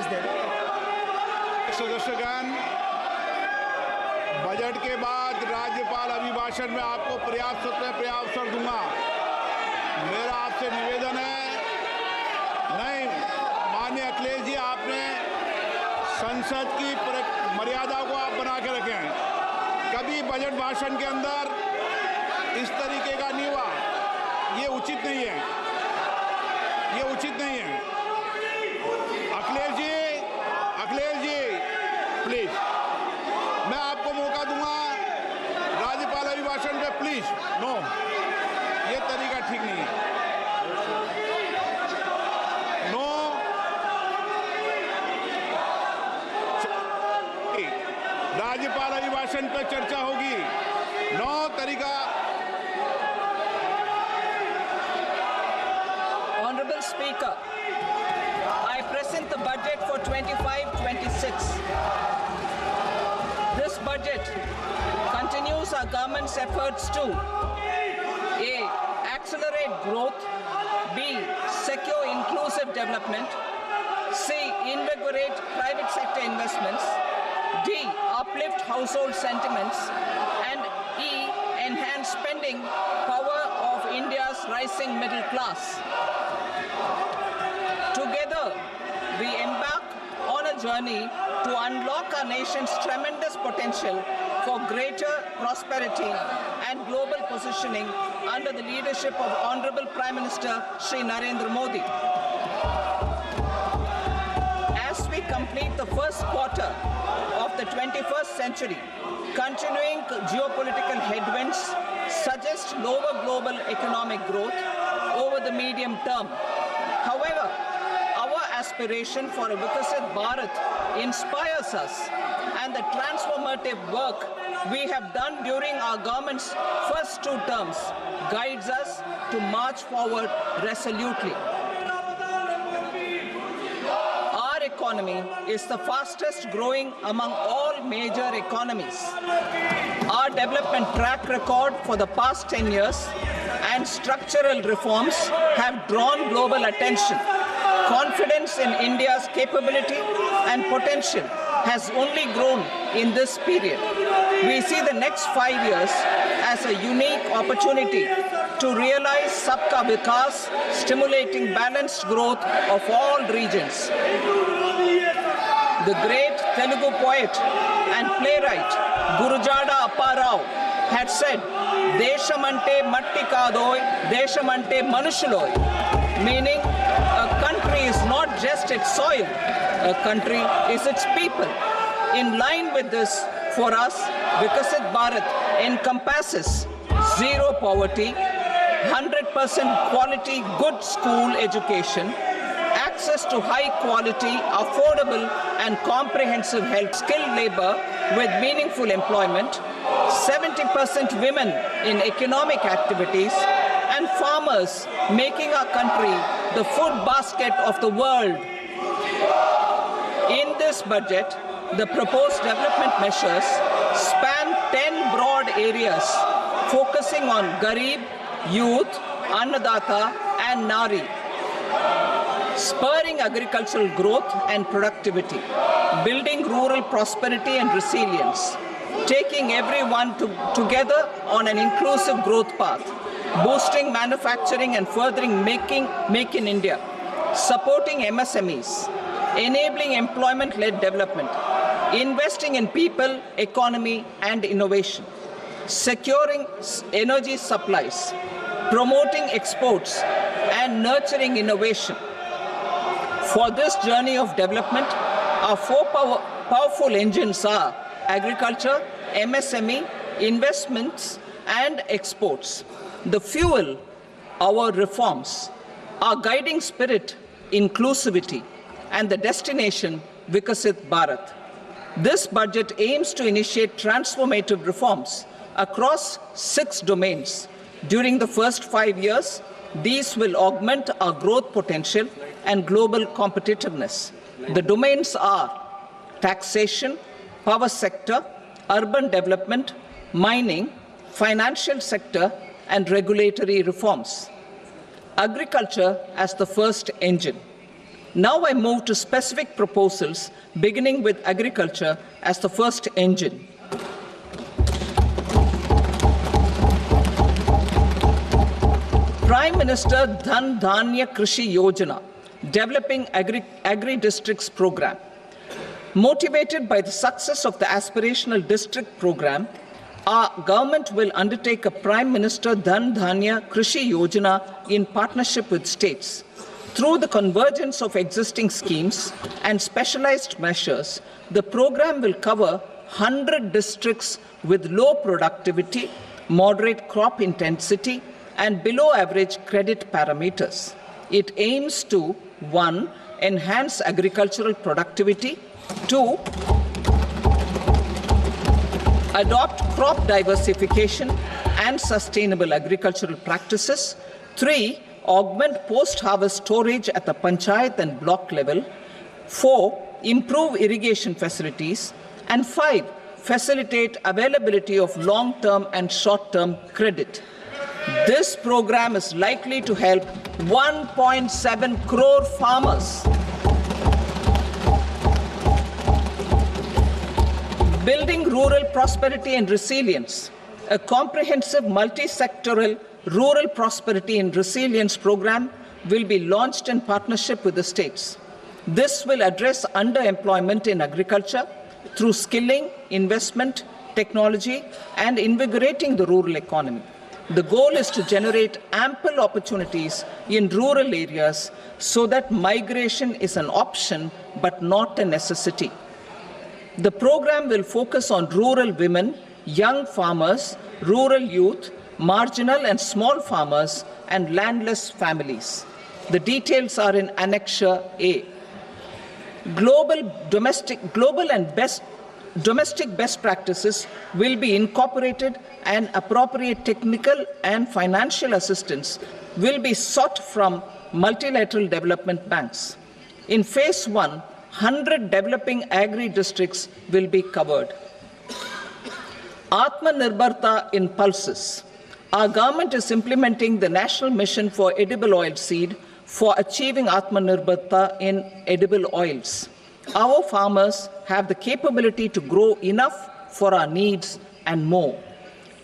is there. सदस्यगण, budget के बाद राज्यपाल अभिभाषण में आपको पर्याप्त अवसर दूंगा। मेरा आपसे निवेदन है, नहीं माननीय अखिलेश जी, आपने संसद की मर्यादा को आप बना के रखे हैं। कभी बजट भाषण के अंदर इस तरीके का नहीं हुआ, ये उचित नहीं है, ये उचित नहीं है। अखिलेश जी प्लीज, मैं आपको मौका दूंगा राज्यपाल अभिभाषण पे, प्लीज। नो, ये तरीका ठीक नहीं है। नो, राज्यपाल अभिभाषण पे चर्चा होगी। नो तरीका। Honorable Speaker, I present the budget for 25-26. This budget continues our government's efforts to A. Accelerate growth, B. Secure inclusive development, C. Invigorate private sector investments, D. Uplift household sentiments, and E. Enhance spending power of India's rising middle class. Together, we embark on a journey to unlock our nation's tremendous potential for greater prosperity and global positioning under the leadership of Honorable Prime Minister Shri Narendra Modi. As we complete the first quarter of the 21st century, continuing geopolitical headwinds suggest lower global economic growth over the medium term. However, our aspiration for a Vikasit Bharat inspires us, and the transformative work we have done during our government's first 2 terms guides us to march forward resolutely. Our economy is the fastest growing among all major economies. Our development track record for the past 10 years and structural reforms have drawn global attention. Confidence in India's capability and potential has only grown in this period. We see the next 5 years as a unique opportunity to realize Sabka Vikas, stimulating balanced growth of all regions. The great Telugu poet and playwright Gurujada Apparao had said, "Deshamante matti kadoy, deshamante manushuloy," meaning a country is not just its soil, a country is its people. In line with this, for us, Vikasit Bharat encompasses zero poverty, 100% quality good school education, access to high quality, affordable and comprehensive health, skilled labor with meaningful employment, 70% women in economic activities, and farmers making our country the food basket of the world. In this budget, the proposed development measures span 10 broad areas, focusing on Garib, youth, Annadata, and Nari, spurring agricultural growth and productivity, building rural prosperity and resilience, taking everyone together on an inclusive growth path, boosting manufacturing and furthering Make in India, supporting MSMEs, enabling employment-led development, investing in people, economy, and innovation, securing energy supplies, promoting exports, and nurturing innovation. For this journey of development, our 4 powerful engines are agriculture, MSME, investments, and exports. The fuel, our reforms, our guiding spirit, inclusivity, and the destination, Vikasit Bharat. This budget aims to initiate transformative reforms across 6 domains. During the first 5 years, these will augment our growth potential and global competitiveness. The domains are taxation, power sector, urban development, mining, financial sector, and regulatory reforms. Agriculture as the first engine. Now I move to specific proposals, beginning with agriculture as the first engine. Prime Minister Dhan Dhanya Krishi Yojana, Developing Agri-Districts Program. Motivated by the success of the Aspirational District Program, our government will undertake a Prime Minister Dhan Dhanya Krishi Yojana in partnership with states. Through the convergence of existing schemes and specialized measures, the program will cover 100 districts with low productivity, moderate crop intensity, and below average credit parameters. It aims to 1. Enhance agricultural productivity, 2. Adopt crop diversification and sustainable agricultural practices, 3. Augment post-harvest storage at the panchayat and block level, 4. Improve irrigation facilities, and 5. Facilitate availability of long-term and short-term credit. This program is likely to help 1.7 crore farmers. Building rural prosperity and resilience. A comprehensive multi-sectoral rural prosperity and resilience program will be launched in partnership with the states. This will address underemployment in agriculture through skilling, investment, technology, and invigorating the rural economy. The goal is to generate ample opportunities in rural areas so that migration is an option but not a necessity. The program will focus on rural women, young farmers, rural youth, marginal and small farmers, and landless families. The details are in Annexure A. Domestic best practices will be incorporated, and appropriate technical and financial assistance will be sought from multilateral development banks. In Phase 1, 100 developing agri-districts will be covered. Atmanirbharta in pulses. Our government is implementing the National Mission for Edible Oilseed for achieving Atmanirbharta in edible oils. Our farmers have the capability to grow enough for our needs and more.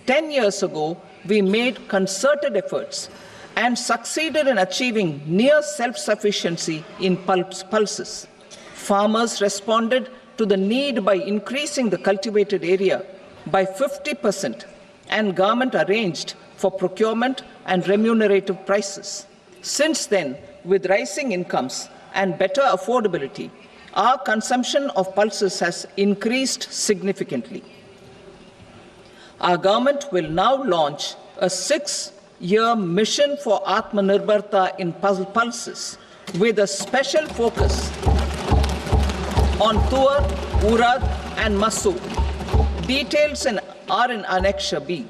10 years ago, we made concerted efforts and succeeded in achieving near self-sufficiency in pulses. Farmers responded to the need by increasing the cultivated area by 50%, and government arranged for procurement and remunerative prices. Since then, with rising incomes and better affordability, our consumption of pulses has increased significantly. Our government will now launch a 6-year mission for Atmanirbharta in pulses with a special focus on Tur, Urad, and Masoor. Details are in Annexure B.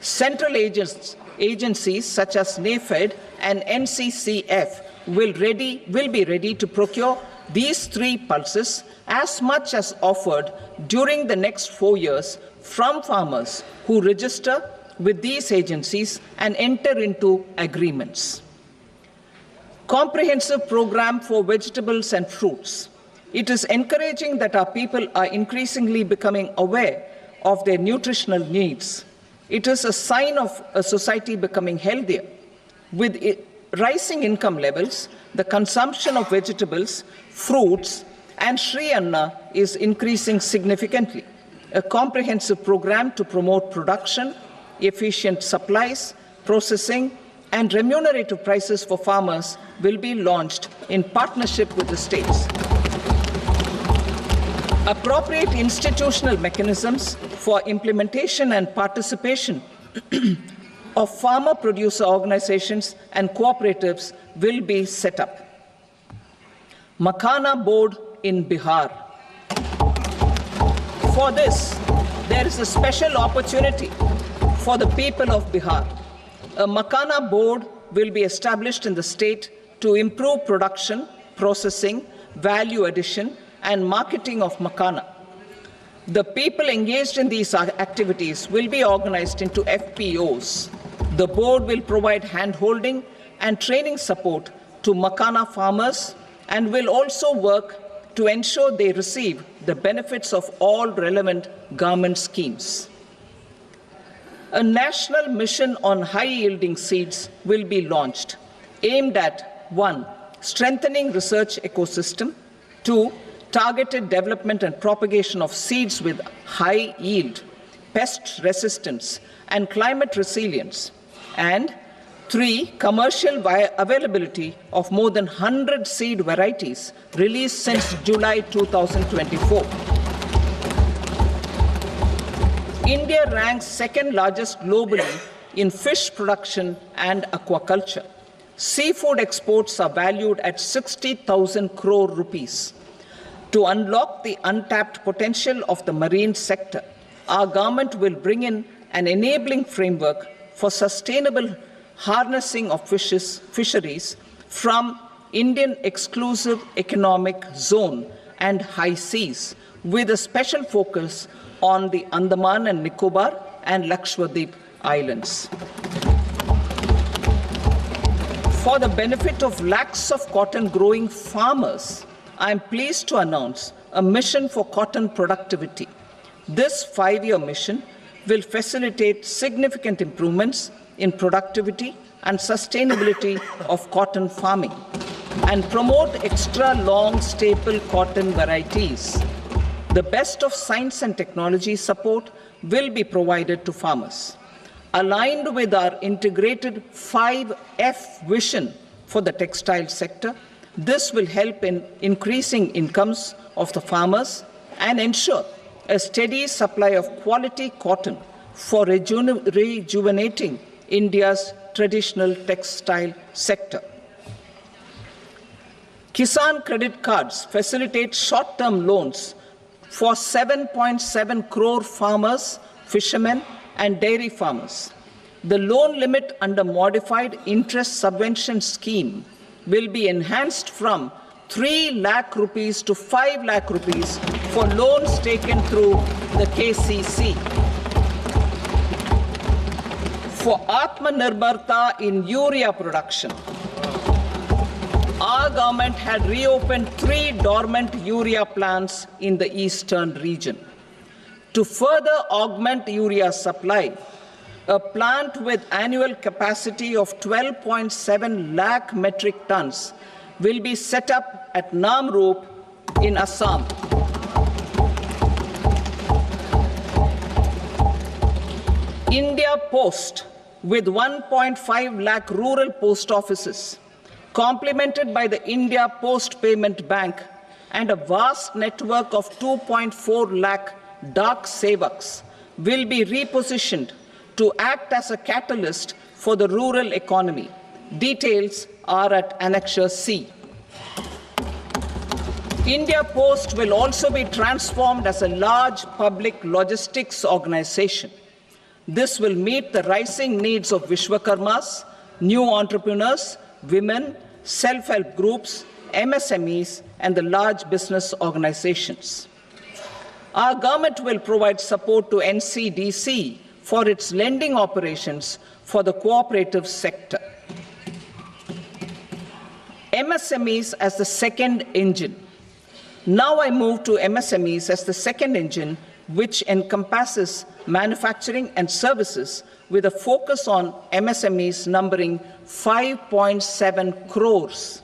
Central agencies such as NAFED and NCCF will be ready to procure these 3 pulses as much as offered during the next 4 years from farmers who register with these agencies and enter into agreements. Comprehensive program for vegetables and fruits. It is encouraging that our people are increasingly becoming aware of their nutritional needs. It is a sign of a society becoming healthier. With rising income levels, the consumption of vegetables, fruits, and Shri Anna is increasing significantly. A comprehensive program to promote production, efficient supplies, processing, and remunerative prices for farmers will be launched in partnership with the states. Appropriate institutional mechanisms for implementation and participation of farmer producer organizations and cooperatives will be set up. Makhana board in Bihar. For this, there is a special opportunity for the people of Bihar. A Makhana board will be established in the state to improve production, processing, value addition, and marketing of Makhana. The people engaged in these activities will be organized into FPOs. The board will provide hand-holding and training support to Makhana farmers and will also work to ensure they receive the benefits of all relevant government schemes. A national mission on high-yielding seeds will be launched, aimed at 1. Strengthening research ecosystem, 2. Targeted development and propagation of seeds with high yield, pest resistance, and climate resilience, and 3. Commercial availability of more than 100 seed varieties released since July 2024. India ranks second largest globally in fish production and aquaculture. Seafood exports are valued at 60,000 crore rupees. To unlock the untapped potential of the marine sector, our government will bring in an enabling framework for sustainable harnessing of fisheries from Indian exclusive economic zone and high seas, with a special focus on the Andaman and Nicobar and Lakshadweep Islands. For the benefit of lakhs of cotton growing farmers, I am pleased to announce a mission for cotton productivity. This 5-year mission will facilitate significant improvements in productivity and sustainability of cotton farming and promote extra long staple cotton varieties. The best of science and technology support will be provided to farmers. Aligned with our integrated 5F vision for the textile sector, this will help in increasing incomes of the farmers and ensure a steady supply of quality cotton for rejuvenating India's traditional textile sector. Kisan credit cards facilitate short-term loans for 7.7 crore farmers, fishermen, and dairy farmers. The loan limit under modified interest subvention scheme will be enhanced from 3 lakh rupees to 5 lakh rupees for loans taken through the KCC. For Atmanirbharta in urea production, our government had reopened 3 dormant urea plants in the eastern region. To further augment urea supply, a plant with annual capacity of 12.7 lakh metric tons will be set up at Namrup in Assam. India Post, with 1.5 lakh rural post offices, complemented by the India Post Payment Bank and a vast network of 2.4 lakh Dak Sevaks, will be repositioned to act as a catalyst for the rural economy. Details are at Annexure C. India Post will also be transformed as a large public logistics organization. This will meet the rising needs of Vishwakarmas, new entrepreneurs, women, self-help groups, MSMEs, and the large business organizations. Our government will provide support to NCDC for its lending operations for the cooperative sector. MSMEs as the second engine. Now I move to MSMEs as the second engine, which encompasses manufacturing and services with a focus on MSMEs numbering 5.7 crores.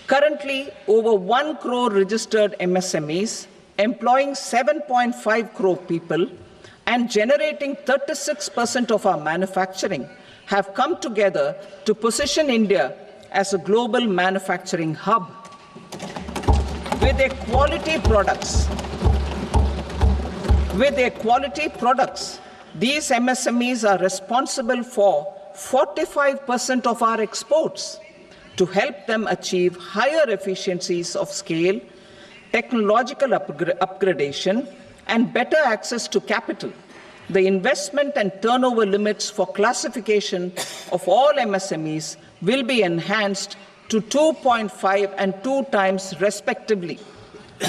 Currently, over 1 crore registered MSMEs, employing 7.5 crore people and generating 36% of our manufacturing, have come together to position India as a global manufacturing hub. With their quality products, these MSMEs are responsible for 45% of our exports. To help them achieve higher efficiencies of scale, technological upgradation, and better access to capital, the investment and turnover limits for classification of all MSMEs will be enhanced to 2.5 and 2 times respectively.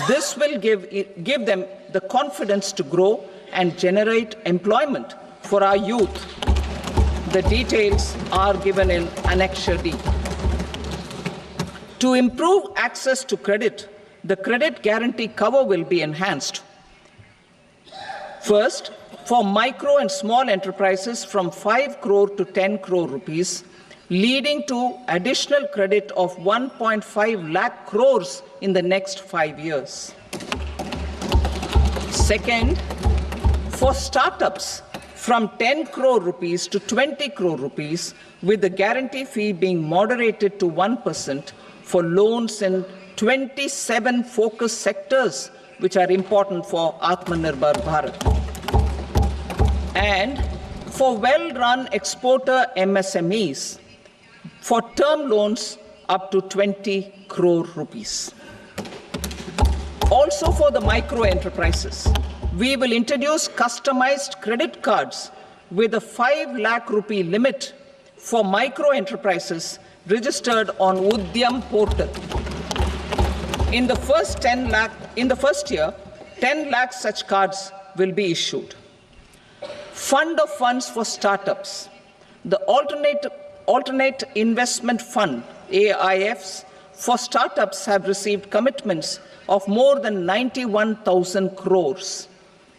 This will give them the confidence to grow and generate employment for our youth. The details are given in Annexure D. To improve access to credit, the credit guarantee cover will be enhanced. First, for micro and small enterprises from 5 crore to 10 crore rupees, leading to additional credit of 1.5 lakh crores in the next 5 years. Second, for startups from 10 crore rupees to 20 crore rupees, with the guarantee fee being moderated to 1% for loans in 27 focus sectors which are important for Atmanirbhar Bharat. And for well-run exporter MSMEs, for term loans up to 20 crore rupees. Also for the micro enterprises, we will introduce customized credit cards with a 5 lakh rupee limit for micro enterprises registered on Udyam portal. In the first year, 10 lakh such cards will be issued. Fund of funds for startups. The alternate investment fund, AIFs, for startups have received commitments of more than 91,000 crores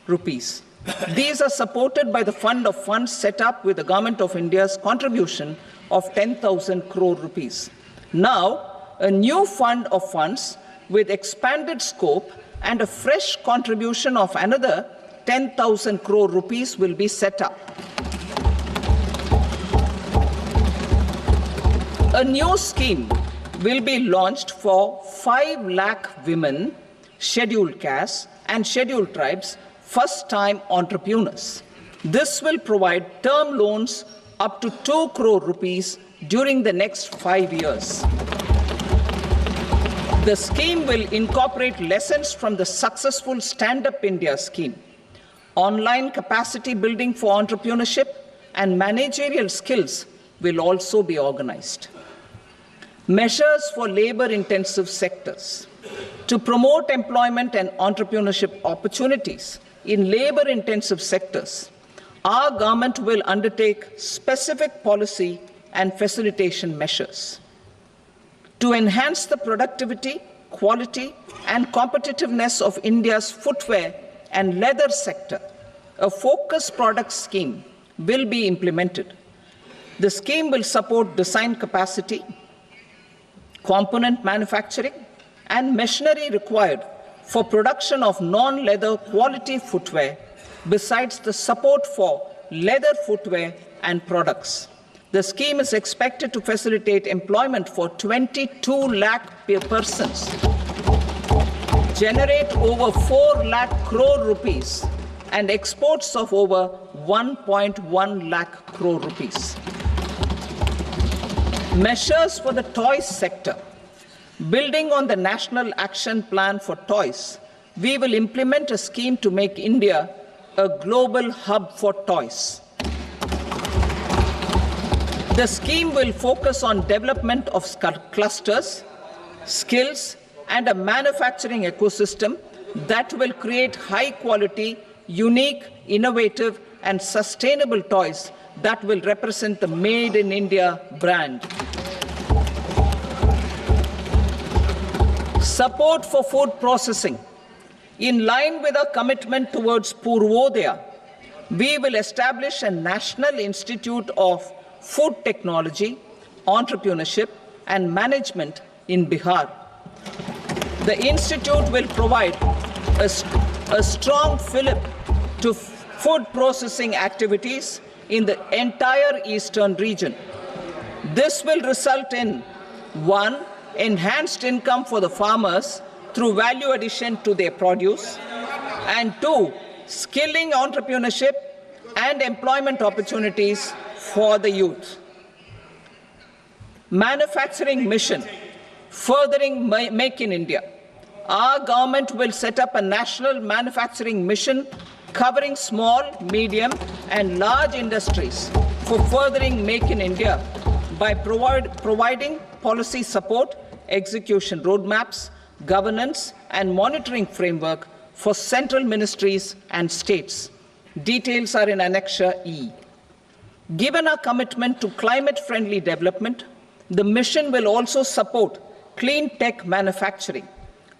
rupees. These are supported by the fund of funds set up with the Government of India's contribution of 10,000 crore rupees. Now, a new fund of funds with expanded scope and a fresh contribution of another 10,000 crore rupees will be set up. A new scheme will be launched for 5 lakh women, scheduled castes and scheduled tribes, first-time entrepreneurs. This will provide term loans up to 2 crore rupees during the next 5 years. The scheme will incorporate lessons from the successful Stand Up India scheme. Online capacity building for entrepreneurship and managerial skills will also be organized. Measures for labor-intensive sectors. To promote employment and entrepreneurship opportunities in labor-intensive sectors, our government will undertake specific policy and facilitation measures. To enhance the productivity, quality, and competitiveness of India's footwear and leather sector, a focused product scheme will be implemented. The scheme will support design capacity, component manufacturing, and machinery required for production of non-leather quality footwear, besides the support for leather footwear and products. The scheme is expected to facilitate employment for 22 lakh persons, generate over 4 lakh crore rupees, and exports of over 1.1 lakh crore rupees. Measures for the toys sector. Building on the National Action Plan for Toys, we will implement a scheme to make India a global hub for toys. The scheme will focus on development of clusters, skills, and a manufacturing ecosystem that will create high-quality, unique, innovative, and sustainable toys that will represent the Made in India brand. Support for food processing. In line with our commitment towards Purvodaya, we will establish a National Institute of Food Technology, Entrepreneurship and Management in Bihar. The institute will provide a strong fillip to food processing activities in the entire eastern region. This will result in 1. Enhanced income for the farmers through value addition to their produce, and 2. Skilling entrepreneurship and employment opportunities for the youth. Manufacturing mission, furthering Make in India. Our government will set up a national manufacturing mission covering small, medium, and large industries for furthering Make in India by providing policy support, execution roadmaps, governance, and monitoring framework for central ministries and states. Details are in Annexure E. Given our commitment to climate-friendly development, the mission will also support clean tech manufacturing.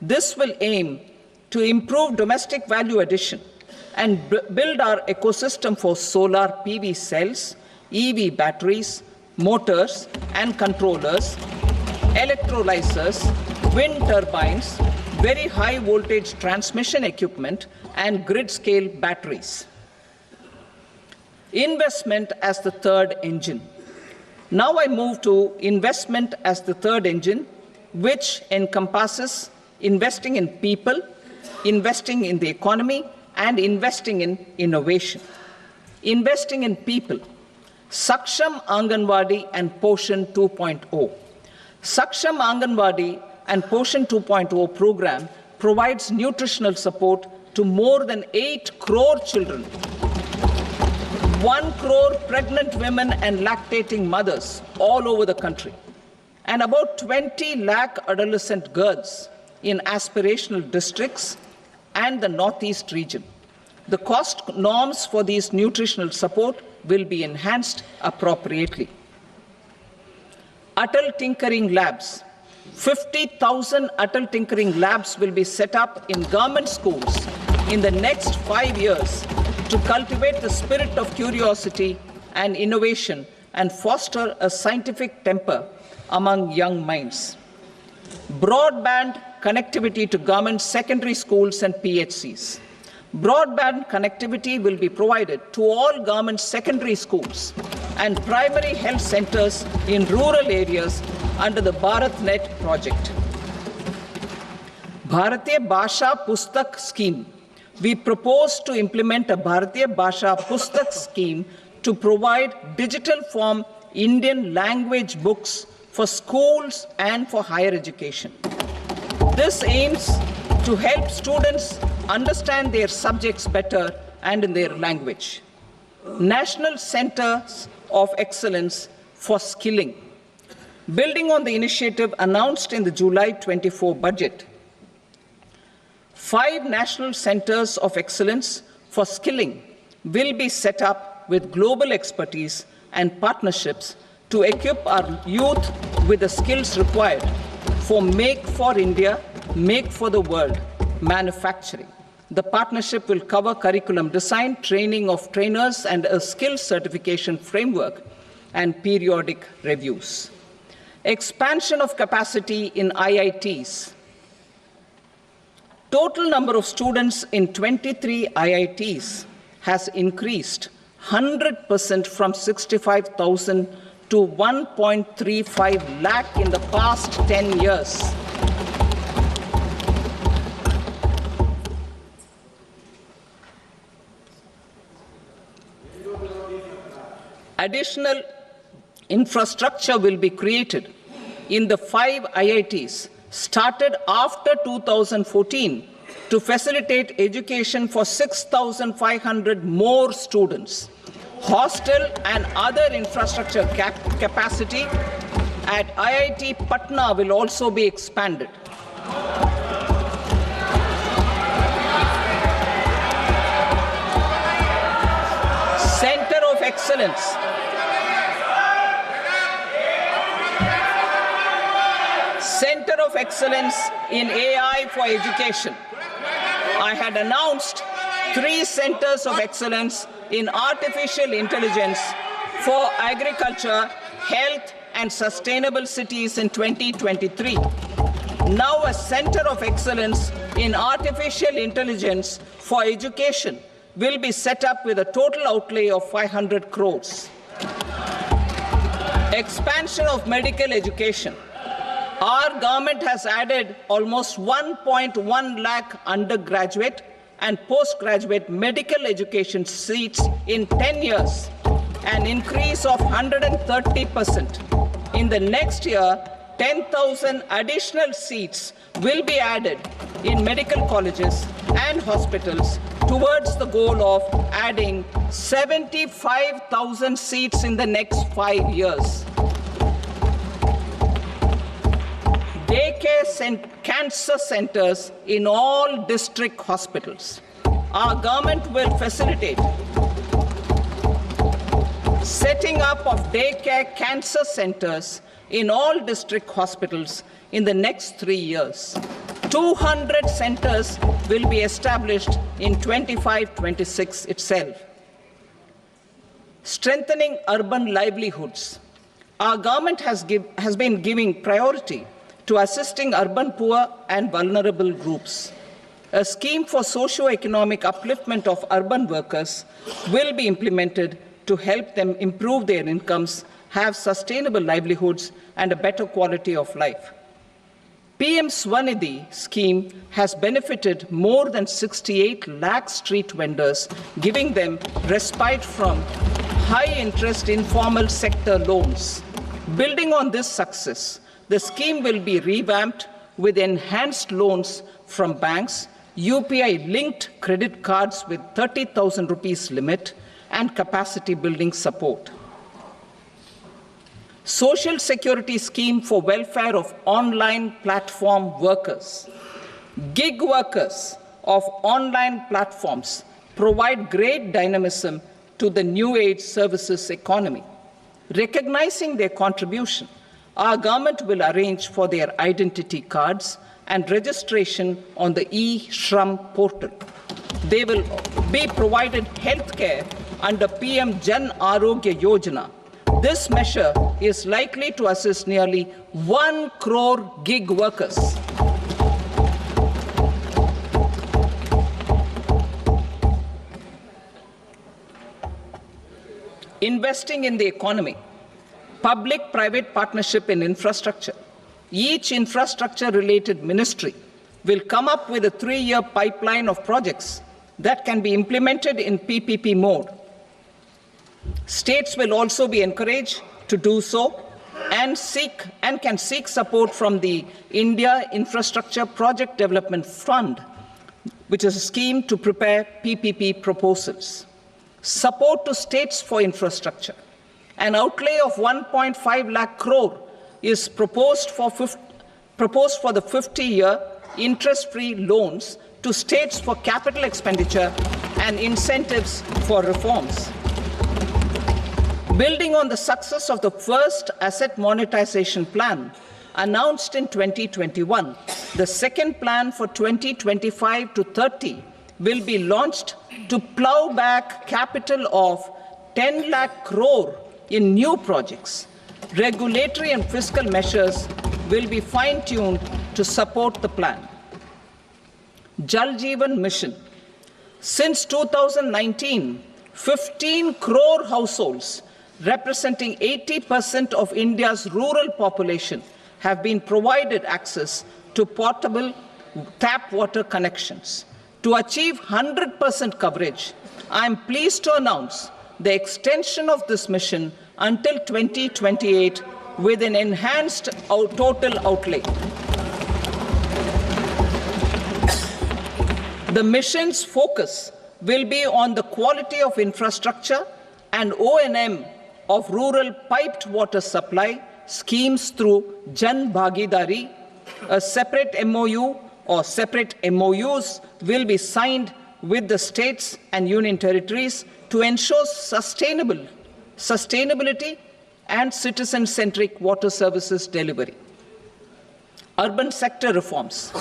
This will aim to improve domestic value addition and build our ecosystem for solar PV cells, EV batteries, motors and controllers, electrolyzers, wind turbines, very high voltage transmission equipment, and grid-scale batteries. Investment as the third engine. Now I move to investment as the third engine, which encompasses investing in people, investing in the economy, and investing in innovation. Investing in people. Saksham Anganwadi and Poshan 2.0. Saksham Anganwadi and Poshan 2.0 program provides nutritional support to more than 8 crore children, 1 crore pregnant women and lactating mothers all over the country, and about 20 lakh adolescent girls in aspirational districts and the Northeast region. The cost norms for these nutritional support will be enhanced appropriately. Atal Tinkering Labs. 50,000 Atal Tinkering Labs will be set up in government schools in the next 5 years to cultivate the spirit of curiosity and innovation and foster a scientific temper among young minds. Broadband connectivity to government secondary schools and PHCs. Broadband connectivity will be provided to all government secondary schools and primary health centers in rural areas under the BharatNet project. Bharatiya Bhasha Pustak Scheme. We propose to implement a Bharatiya Bhasha Pustak scheme to provide digital form Indian language books for schools and for higher education. This aims to help students understand their subjects better and in their language. National Centers of Excellence for Skilling. Building on the initiative announced in the July 24 budget, 5 national centers of excellence for skilling will be set up with global expertise and partnerships to equip our youth with the skills required for Make for India, Make for the World manufacturing. The partnership will cover curriculum design, training of trainers, and a skills certification framework and periodic reviews. Expansion of capacity in IITs. Total number of students in 23 IITs has increased 100% from 65,000 to 1.35 lakh in the past 10 years. Additional infrastructure will be created in the 5 IITs started after 2014 to facilitate education for 6,500 more students. Hostel and other infrastructure capacity at IIT Patna will also be expanded. Center of Excellence. Center of Excellence in AI for Education. I had announced 3 centers of excellence in artificial intelligence for agriculture, health, and sustainable cities in 2023. Now a center of excellence in artificial intelligence for education will be set up with a total outlay of 500 crores. Expansion of medical education. Our government has added almost 1.1 lakh undergraduate and postgraduate medical education seats in 10 years, an increase of 130%. In the next year, 10,000 additional seats will be added in medical colleges and hospitals towards the goal of adding 75,000 seats in the next 5 years. Daycare cancer centers in all district hospitals. Our government will facilitate setting up of daycare cancer centers in all district hospitals in the next 3 years. 200 centers will be established in 25-26 itself. Strengthening urban livelihoods. Our government has been giving priority to assisting urban poor and vulnerable groups. A scheme for socio-economic upliftment of urban workers will be implemented to help them improve their incomes, have sustainable livelihoods, and a better quality of life. PM Swanidhi scheme has benefited more than 68 lakh street vendors, giving them respite from high-interest informal sector loans. Building on this success, the scheme will be revamped with enhanced loans from banks, UPI-linked credit cards with 30,000 rupees limit, and capacity building support. Social Security Scheme for welfare of online platform workers. Gig workers of online platforms provide great dynamism to the new age services economy. Recognizing their contribution, our government will arrange for their identity cards and registration on the e-Shram portal. They will be provided health care under PM Jan Arogya Yojana. This measure is likely to assist nearly 1 crore gig workers. Investing in the economy. Public-private partnership in infrastructure. Each infrastructure-related ministry will come up with a 3-year pipeline of projects that can be implemented in PPP mode. States will also be encouraged to do so and can seek support from the India Infrastructure Project Development Fund, which is a scheme to prepare PPP proposals. Support to states for infrastructure. An outlay of 1.5 lakh crore is proposed for the 50-year interest-free loans to states for capital expenditure and incentives for reforms. Building on the success of the first asset monetization plan announced in 2021, the second plan for 2025 to 30 will be launched to plow back capital of 10 lakh crore in new projects. Regulatory and fiscal measures will be fine-tuned to support the plan. Jal Jeevan Mission. Since 2019, 15 crore households representing 80% of India's rural population have been provided access to portable tap water connections. To achieve 100% coverage, I am pleased to announce the extension of this mission until 2028 with an enhanced total outlay. The mission's focus will be on the quality of infrastructure and O&M of rural piped water supply schemes through Jan Bhagidari. A separate MOU or separate MOUs will be signed with the states and union territories to ensure sustainability and citizen-centric water services delivery. Urban sector reforms.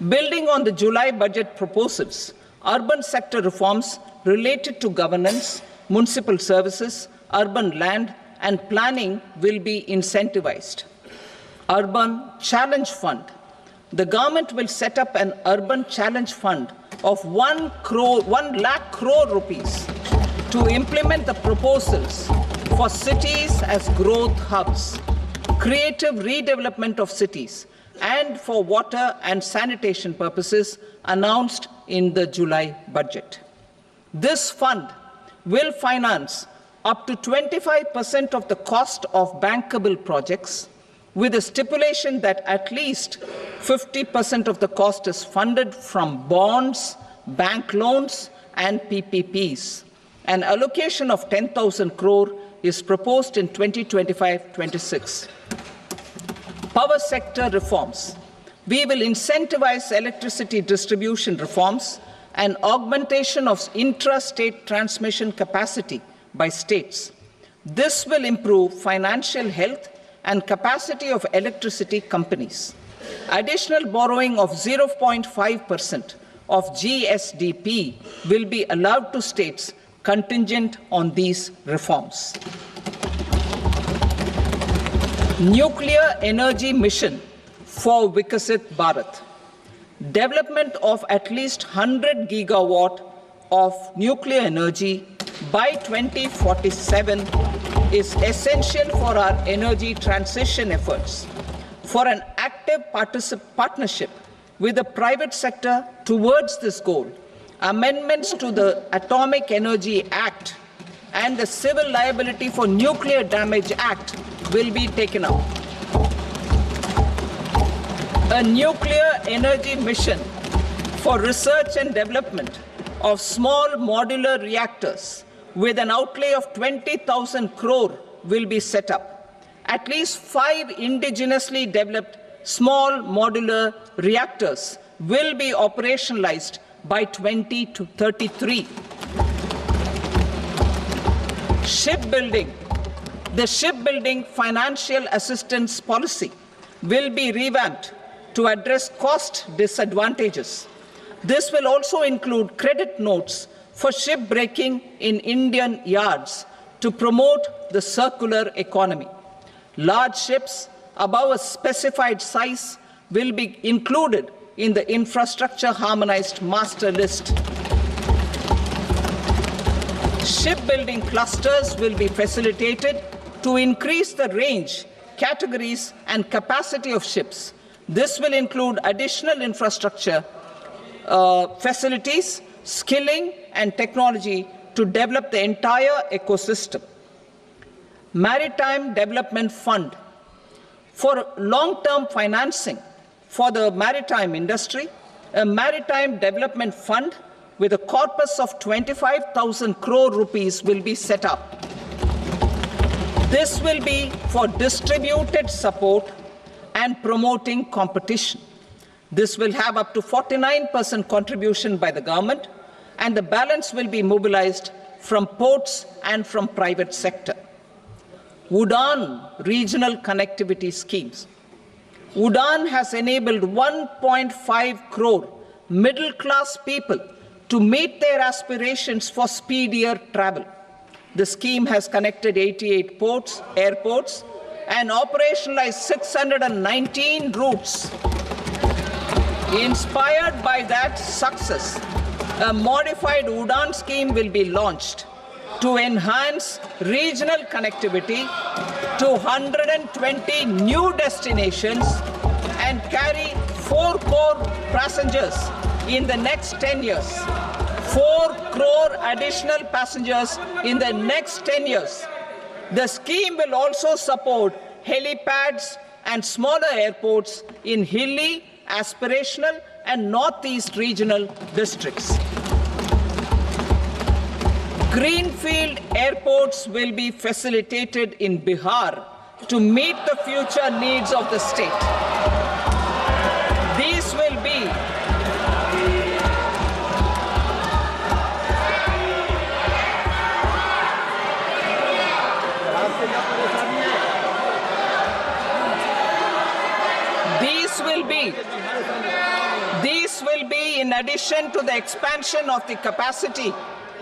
Building on the July budget proposals, urban sector reforms related to governance, municipal services, urban land and planning will be incentivized. Urban Challenge Fund. The government will set up an Urban Challenge Fund of 1 lakh crore rupees to implement the proposals for cities as growth hubs, creative redevelopment of cities, and for water and sanitation purposes announced in the July budget. This fund will finance up to 25% of the cost of bankable projects, with a stipulation that at least 50% of the cost is funded from bonds, bank loans, and PPPs. An allocation of 10,000 crore is proposed in 2025-26. Power sector reforms. We will incentivize electricity distribution reforms and augmentation of intra-state transmission capacity by states. This will improve financial health and capacity of electricity companies. Additional borrowing of 0.5% of GSDP will be allowed to states contingent on these reforms. Nuclear energy mission for Vikasit Bharat. Development of at least 100 gigawatt of nuclear energy by 2047 is essential for our energy transition efforts. For an active partnership with the private sector towards this goal, amendments to the Atomic Energy Act and the Civil Liability for Nuclear Damage Act will be taken up. A nuclear energy mission for research and development of small modular reactors with an outlay of 20,000 crore will be set up. At least 5 indigenously developed small modular reactors will be operationalized by 2033. Shipbuilding. The shipbuilding financial assistance policy will be revamped to address cost disadvantages. This will also include credit notes for shipbreaking in Indian yards to promote the circular economy. Large ships above a specified size will be included in the infrastructure harmonized master list. Shipbuilding clusters will be facilitated to increase the range, categories, and capacity of ships. This will include additional infrastructure, facilities, skilling, and technology to develop the entire ecosystem. Maritime Development Fund. For long-term financing for the maritime industry, a Maritime Development Fund with a corpus of 25,000 crore rupees will be set up. This will be for distributed support and promoting competition. This will have up to 49% contribution by the government, and the balance will be mobilized from ports and from private sector. UDAN regional connectivity schemes. UDAN has enabled 1.5 crore middle-class people to meet their aspirations for speedier travel. The scheme has connected 88 airports, and operationalized 619 routes. Inspired by that success, a modified UDAN scheme will be launched to enhance regional connectivity to 120 new destinations and carry 4 crore passengers in the next 10 years. 4 crore additional passengers in the next 10 years. The scheme will also support helipads and smaller airports in hilly, aspirational, and northeast regional districts. Greenfield airports will be facilitated in Bihar to meet the future needs of the state. These will be in addition to the expansion of the capacity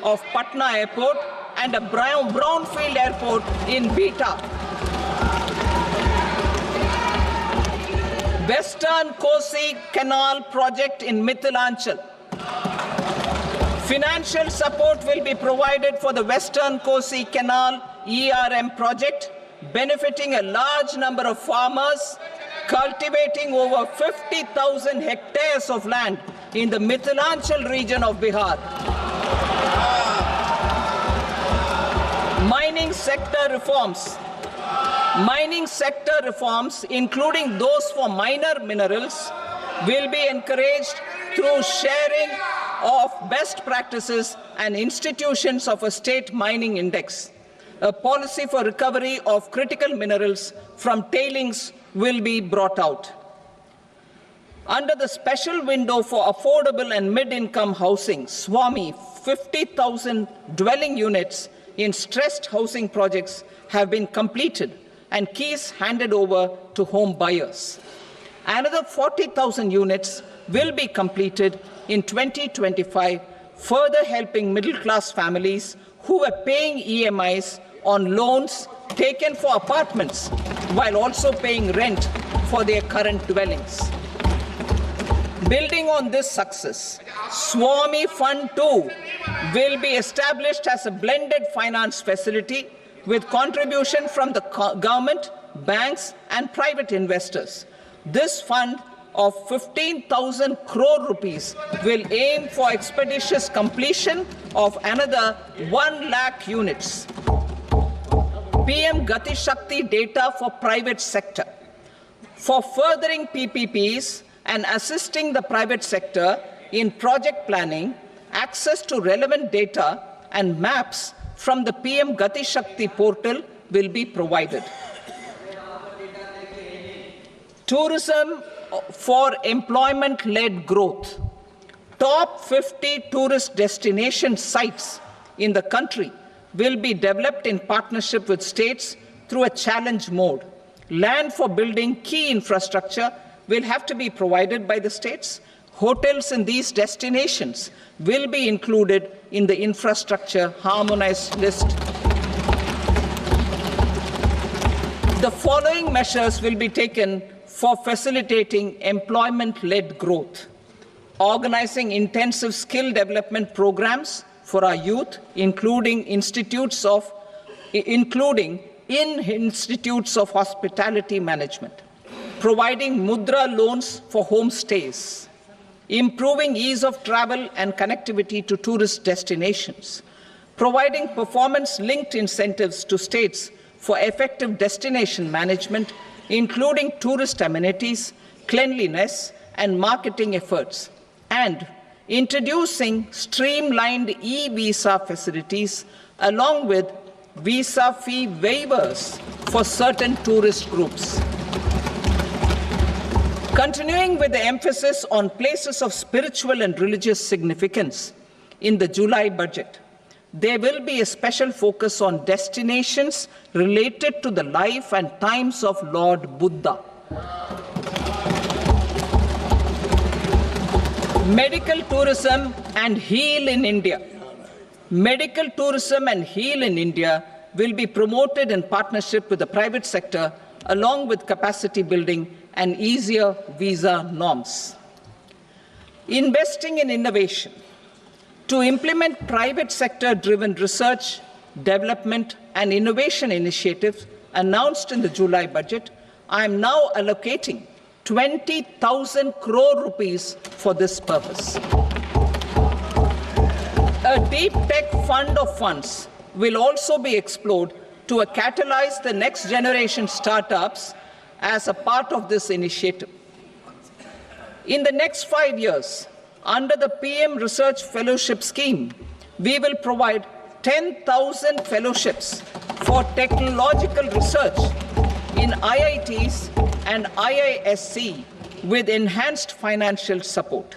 of Patna Airport and a brownfield airport in Beta. Western Kosi Canal project in Mithilanchal. Financial support will be provided for the Western Kosi Canal ERM project, benefiting a large number of farmers cultivating over 50,000 hectares of land in the Mithilanchal region of Bihar. Mining sector reforms. Mining sector reforms, including those for minor minerals, will be encouraged through sharing of best practices and institutions of a state mining index. A policy for recovery of critical minerals from tailings will be brought out. Under the special window for affordable and mid-income housing, SWAMI, 50,000 dwelling units in stressed housing projects have been completed and keys handed over to home buyers. Another 40,000 units will be completed in 2025, further helping middle-class families who were paying EMIs on loans taken for apartments while also paying rent for their current dwellings. Building on this success, Swami Fund 2 will be established as a blended finance facility with contribution from the government, banks and private investors. This fund of 15,000 crore rupees will aim for expeditious completion of another 1 lakh units. PM Gati Shakti data for private sector. For furthering PPPs and assisting the private sector in project planning, access to relevant data and maps from the PM Gati Shakti portal will be provided. Tourism for employment-led growth. Top 50 tourist destination sites in the country will be developed in partnership with states through a challenge mode. Land for building key infrastructure will have to be provided by the states. Hotels in these destinations will be included in the infrastructure harmonized list. The following measures will be taken for facilitating employment-led growth. Organizing intensive skill development programs for our youth, including in institutes of hospitality management. Providing mudra loans for homestays. Improving ease of travel and connectivity to tourist destinations. Providing performance-linked incentives to states for effective destination management, including tourist amenities, cleanliness, and marketing efforts. And introducing streamlined e-visa facilities along with visa fee waivers for certain tourist groups. Continuing with the emphasis on places of spiritual and religious significance, in the July budget, there will be a special focus on destinations related to the life and times of Lord Buddha. Medical tourism and heal in India. Medical tourism and heal in India will be promoted in partnership with the private sector, along with capacity building and easier visa norms. Investing in innovation. To implement private sector-driven research, development and innovation initiatives announced in the July budget, I am now allocating 20,000 crore rupees for this purpose. A deep tech fund of funds will also be explored to catalyze the next generation startups as a part of this initiative. In the next 5 years, under the PM Research Fellowship Scheme, we will provide 10,000 fellowships for technological research in IITs and IISc with enhanced financial support.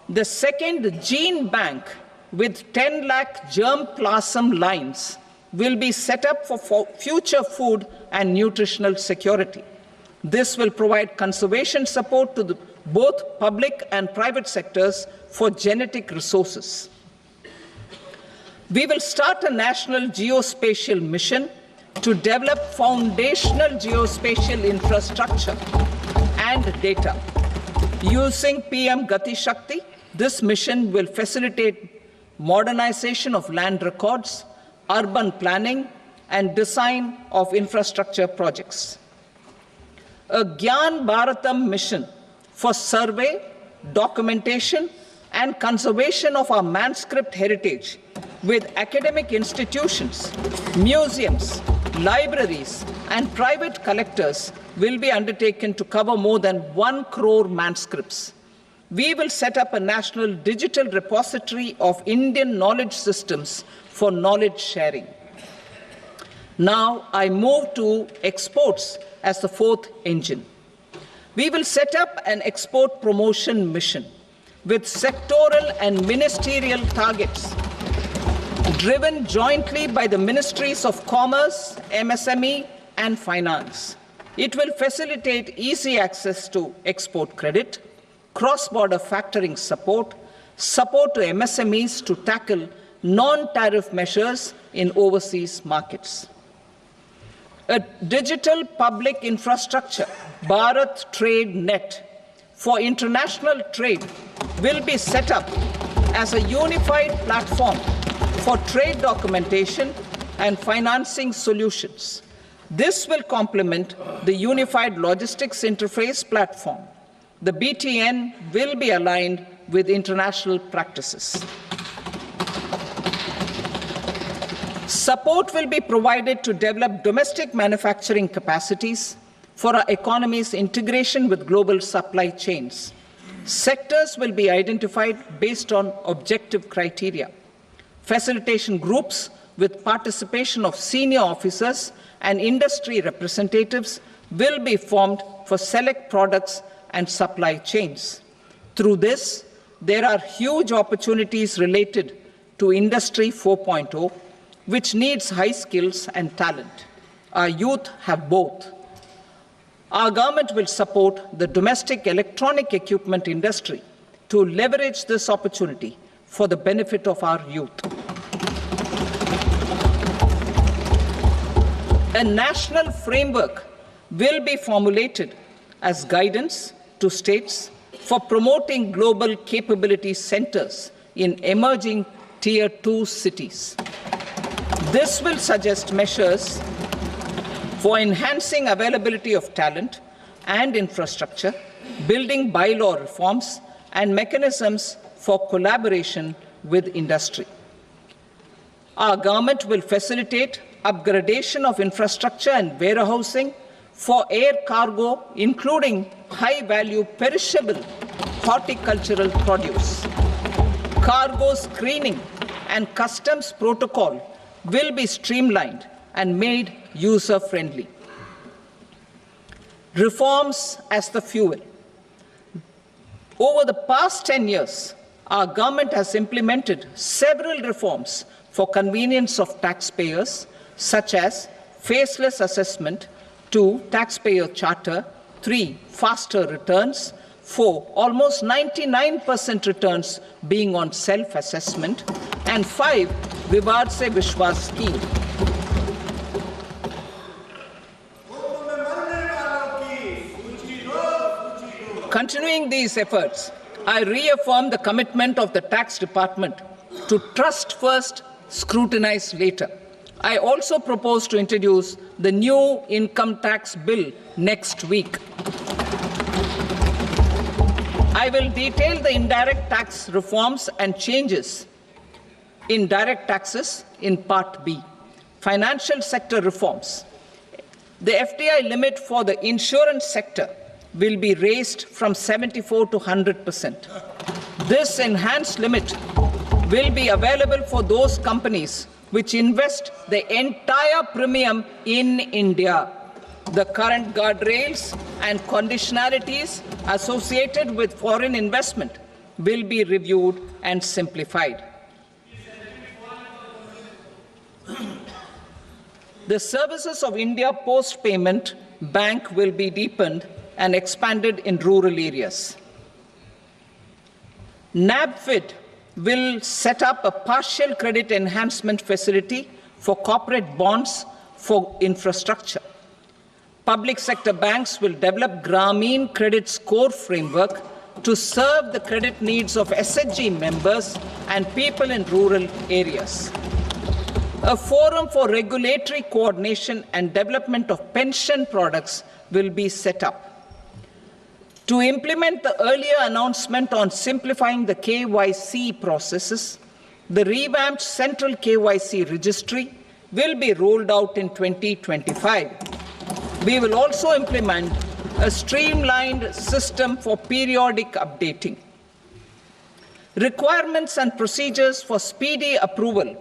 The second gene bank with 10 lakh germplasm lines will be set up for future food and nutritional security. This will provide conservation support to both public and private sectors for genetic resources. We will start a national geospatial mission to develop foundational geospatial infrastructure and data. Using PM Gati Shakti, this mission will facilitate modernization of land records, urban planning, and design of infrastructure projects. A Gyan Bharatam mission for survey, documentation, and conservation of our manuscript heritage with academic institutions, museums, libraries, and private collectors will be undertaken to cover more than 1 crore manuscripts. We will set up a national digital repository of Indian knowledge systems for knowledge sharing. Now I move to exports as the fourth engine. We will set up an export promotion mission with sectoral and ministerial targets driven jointly by the Ministries of Commerce, MSME, and Finance. It will facilitate easy access to export credit, cross-border factoring support, support to MSMEs to tackle non-tariff measures in overseas markets. A digital public infrastructure, Bharat Trade Net, for international trade will be set up as a unified platform for trade documentation and financing solutions. This will complement the Unified Logistics Interface platform. The BTN will be aligned with international practices. Support will be provided to develop domestic manufacturing capacities for our economy's integration with global supply chains. Sectors will be identified based on objective criteria. Facilitation groups with participation of senior officers and industry representatives will be formed for select products and supply chains. Through this, there are huge opportunities related to Industry 4.0, which needs high skills and talent. Our youth have both. Our government will support the domestic electronic equipment industry to leverage this opportunity for the benefit of our youth. A national framework will be formulated as guidance to states for promoting global capability centers in emerging Tier 2 cities. This will suggest measures for enhancing availability of talent and infrastructure, building bylaw reforms, and mechanisms for collaboration with industry. Our government will facilitate upgradation of infrastructure and warehousing for air cargo, including high-value perishable horticultural produce. Cargo screening and customs protocol will be streamlined and made user-friendly. Reforms as the fuel. Over the past 10 years, our government has implemented several reforms for convenience of taxpayers, such as faceless assessment, 2, taxpayer charter, 3, faster returns, 4, almost 99% returns being on self-assessment, and 5, Vivad Se Vishwas scheme. Continuing these efforts, I reaffirm the commitment of the Tax Department to trust first, scrutinize later. I also propose to introduce the new income tax bill next week. I will detail the indirect tax reforms and changes in direct taxes in Part B. Financial sector reforms. The FDI limit for the insurance sector will be raised from 74 to 100%. This enhanced limit will be available for those companies which invest the entire premium in India. The current guardrails and conditionalities associated with foreign investment will be reviewed and simplified. The services of India Post Payment Bank will be deepened and expanded in rural areas. NABFID will set up a partial credit enhancement facility for corporate bonds for infrastructure. Public sector banks will develop Grameen Credit Score framework to serve the credit needs of SHG members and people in rural areas. A forum for regulatory coordination and development of pension products will be set up. To implement the earlier announcement on simplifying the KYC processes, the revamped Central KYC Registry will be rolled out in 2025. We will also implement a streamlined system for periodic updating. Requirements and procedures for speedy approval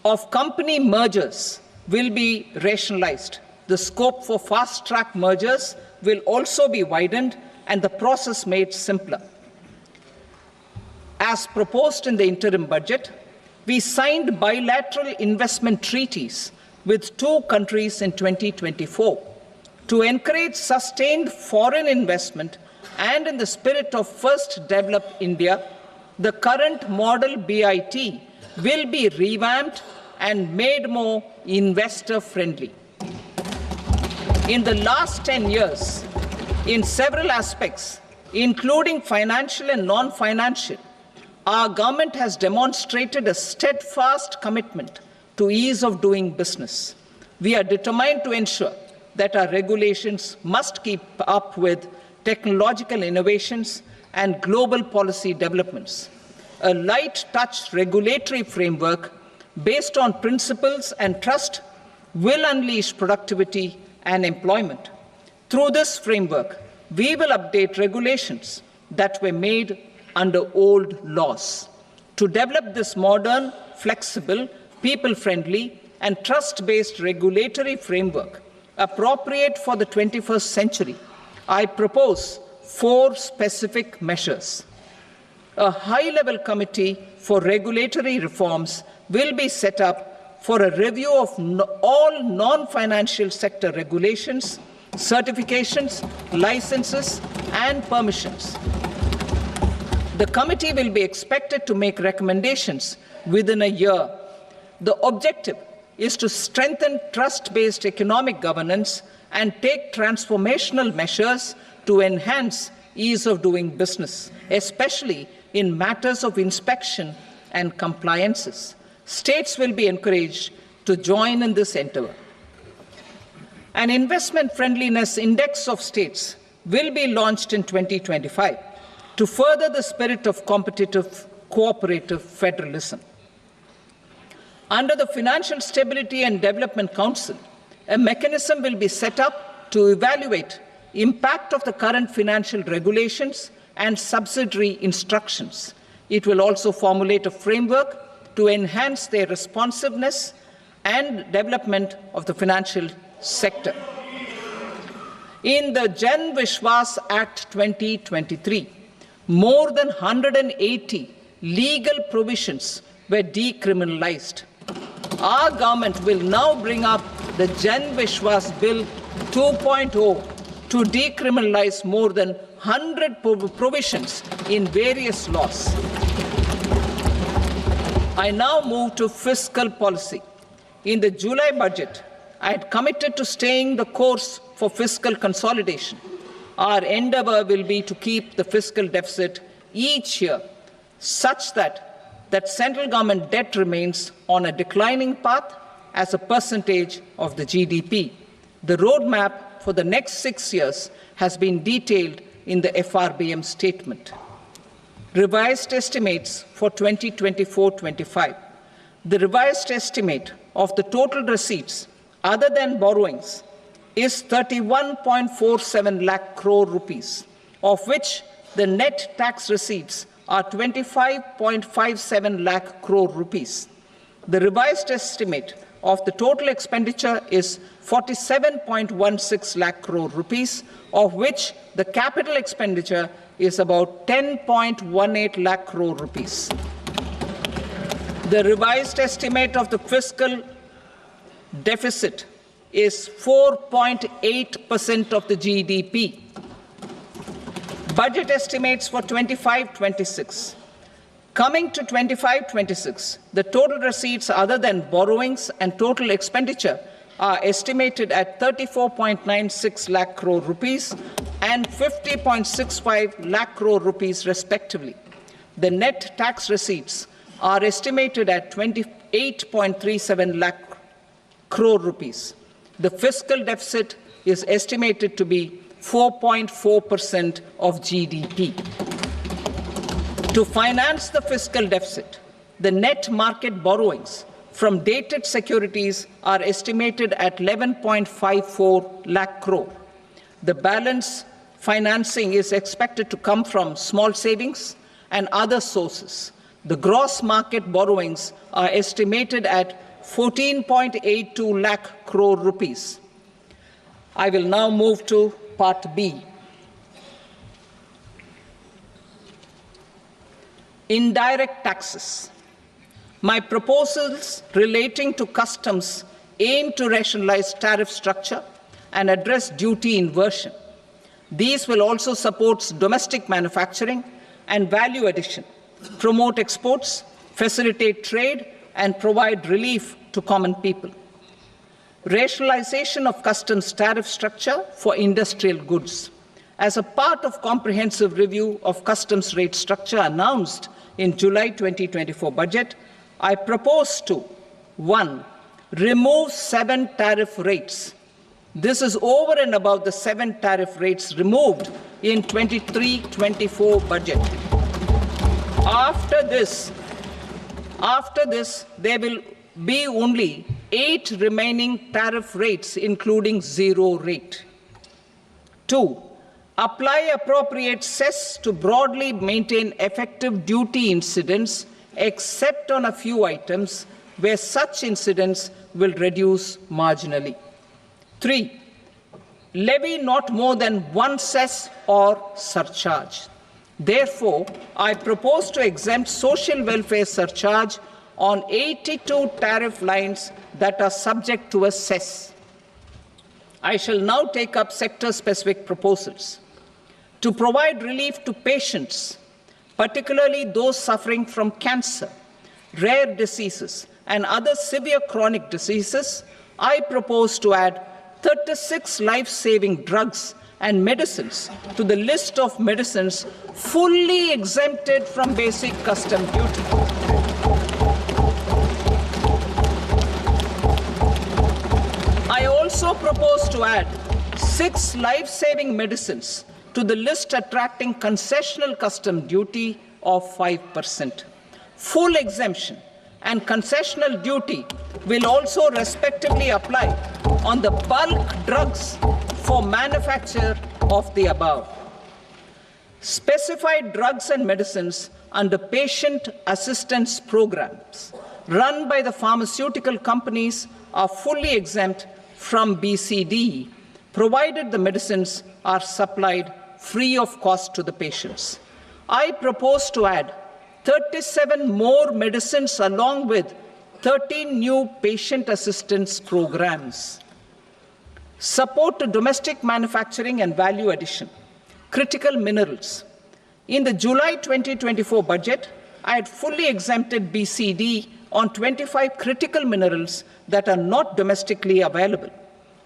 of company mergers will be rationalized. The scope for fast-track mergers will also be widened and the process made simpler. As proposed in the interim budget, We signed bilateral investment treaties with 2 countries in 2024 to encourage sustained foreign investment, and in the spirit of First Develop India, the current model BIT will be revamped and made more investor-friendly. In the last 10 years, in several aspects, including financial and non-financial, our government has demonstrated a steadfast commitment to ease of doing business. We are determined to ensure that our regulations must keep up with technological innovations and global policy developments. A light-touch regulatory framework based on principles and trust will unleash productivity and employment. Through this framework, we will update regulations that were made under old laws. To develop this modern, flexible, people-friendly, and trust-based regulatory framework appropriate for the 21st century, I propose 4 specific measures. A high-level committee for regulatory reforms will be set up for a review of all non-financial sector regulations, certifications, licenses, and permissions. The committee will be expected to make recommendations within a year. The objective is to strengthen trust-based economic governance and take transformational measures to enhance ease of doing business, especially in matters of inspection and compliances. States will be encouraged to join in this endeavor. An investment friendliness index of states will be launched in 2025 to further the spirit of competitive, cooperative federalism. Under the Financial Stability and Development Council, a mechanism will be set up to evaluate impact of the current financial regulations and subsidiary instructions. It will also formulate a framework to enhance their responsiveness and development of the financial sector. In the Jan Vishwas Act 2023, more than 180 legal provisions were decriminalized. Our government will now bring up the Jan Vishwas Bill 2.0 to decriminalize more than 100 provisions in various laws. I now move to fiscal policy. In the July budget, I had committed to staying the course for fiscal consolidation. Our endeavor will be to keep the fiscal deficit each year such that central government debt remains on a declining path as a percentage of the GDP. The roadmap for the next 6 years has been detailed in the FRBM statement. Revised estimates for 2024-25. The revised estimate of the total receipts other than borrowings is 31.47 lakh crore rupees, of which the net tax receipts are 25.57 lakh crore rupees. The revised estimate of the total expenditure is 47.16 lakh crore rupees, of which the capital expenditure is about 10.18 lakh crore rupees. The revised estimate of the fiscal deficit is 4.8% of the GDP. Budget estimates for 25-26. Coming to 25-26, the total receipts other than borrowings and total expenditure are estimated at 34.96 lakh crore rupees and 50.65 lakh crore rupees respectively. The net tax receipts are estimated at 28.37 lakh crore rupees. The fiscal deficit is estimated to be 4.4% of GDP. To finance the fiscal deficit, the net market borrowings from dated securities are estimated at 11.54 lakh crore. The balance financing is expected to come from small savings and other sources. The gross market borrowings are estimated at 14.82 lakh crore rupees. I will now move to Part B. Indirect taxes. My proposals relating to customs aim to rationalize tariff structure and address duty inversion. These will also support domestic manufacturing and value addition, promote exports, facilitate trade, and provide relief to common people. Rationalization of customs tariff structure for industrial goods. As a part of comprehensive review of customs rate structure announced in July 2024 budget, I propose to 1. Remove 7 tariff rates. This is over and above the 7 tariff rates removed in 23-24 budget. After this, there will be only 8 remaining tariff rates, including 0 rate. 2. Apply appropriate cess to broadly maintain effective duty incidence, except on a few items where such incidence will reduce marginally. 3. Levy not more than 1 cess or surcharge. Therefore, I propose to exempt social welfare surcharge on 82 tariff lines that are subject to a cess. I shall now take up sector-specific proposals. To provide relief to patients, particularly those suffering from cancer, rare diseases, and other severe chronic diseases, I propose to add 36 life-saving drugs and medicines to the list of medicines fully exempted from basic custom duty. I also propose to add 6 life-saving medicines to the list attracting concessional custom duty of 5%. Full exemption and concessional duty will also respectively apply on the bulk drugs for manufacture of the above. Specified drugs and medicines under patient assistance programs run by the pharmaceutical companies are fully exempt from BCD, provided the medicines are supplied free of cost to the patients. I propose to add 37 more medicines along with 13 new patient assistance programs. Support to domestic manufacturing and value addition. Critical minerals. In the July 2024 budget, I had fully exempted BCD on 25 critical minerals that are not domestically available.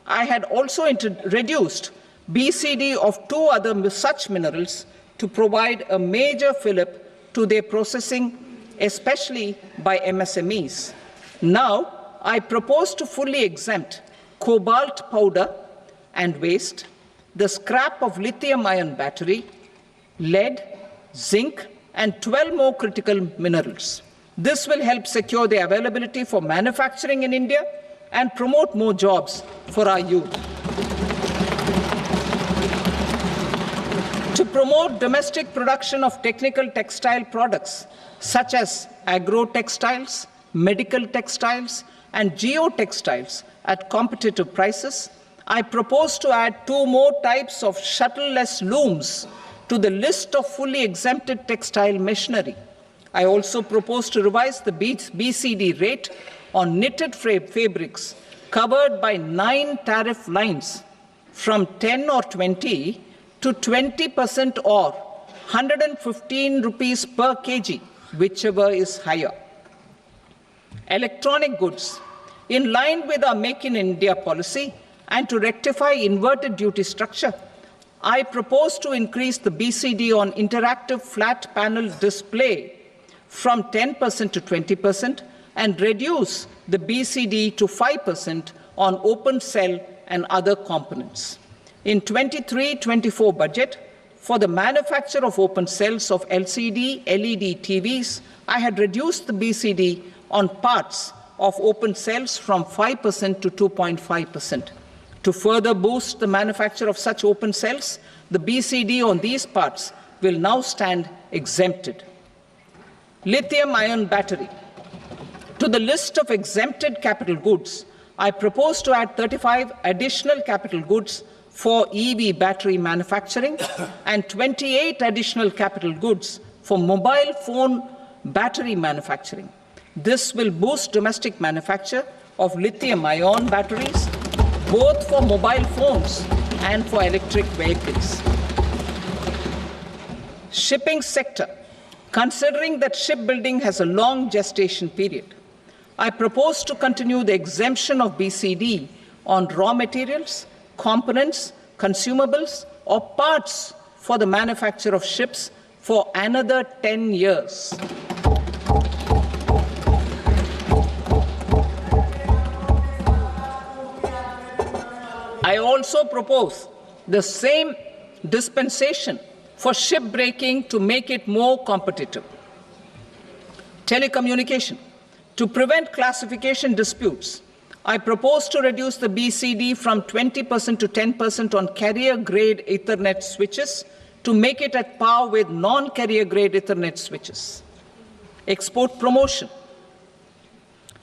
I had also reduced BCD of 2 other such minerals to provide a major fillip to their processing, especially by MSMEs. Now, I propose to fully exempt cobalt powder and waste, the scrap of lithium-ion battery, lead, zinc, and 12 more critical minerals. This will help secure their availability for manufacturing in India and promote more jobs for our youth. To promote domestic production of technical textile products such as agro-textiles, medical textiles, and geotextiles at competitive prices, I propose to add 2 more types of shuttle-less looms to the list of fully exempted textile machinery. I also propose to revise the BCD rate on knitted fabrics covered by 9 tariff lines from 10 or 20 to 20% or 115 rupees per kg, whichever is higher. Electronic goods. In line with our Make in India policy and to rectify inverted duty structure, I propose to increase the BCD on interactive flat panel display from 10% to 20% and reduce the BCD to 5% on open cell and other components. In 23-24 budget, for the manufacture of open cells of LCD, LED TVs, I had reduced the BCD on parts of open cells from 5% to 2.5%. To further boost the manufacture of such open cells, the BCD on these parts will now stand exempted. Lithium-ion battery. To the list of exempted capital goods, I propose to add 35 additional capital goods for EV battery manufacturing and 28 additional capital goods for mobile phone battery manufacturing. This will boost domestic manufacture of lithium-ion batteries, both for mobile phones and for electric vehicles. Shipping sector. Considering that shipbuilding has a long gestation period, I propose to continue the exemption of BCD on raw materials, components, consumables, or parts for the manufacture of ships for another 10 years. I also propose the same dispensation for shipbreaking to make it more competitive. Telecommunication. To prevent classification disputes, I propose to reduce the BCD from 20% to 10% on carrier-grade Ethernet switches to make it at par with non-carrier-grade Ethernet switches. Export promotion.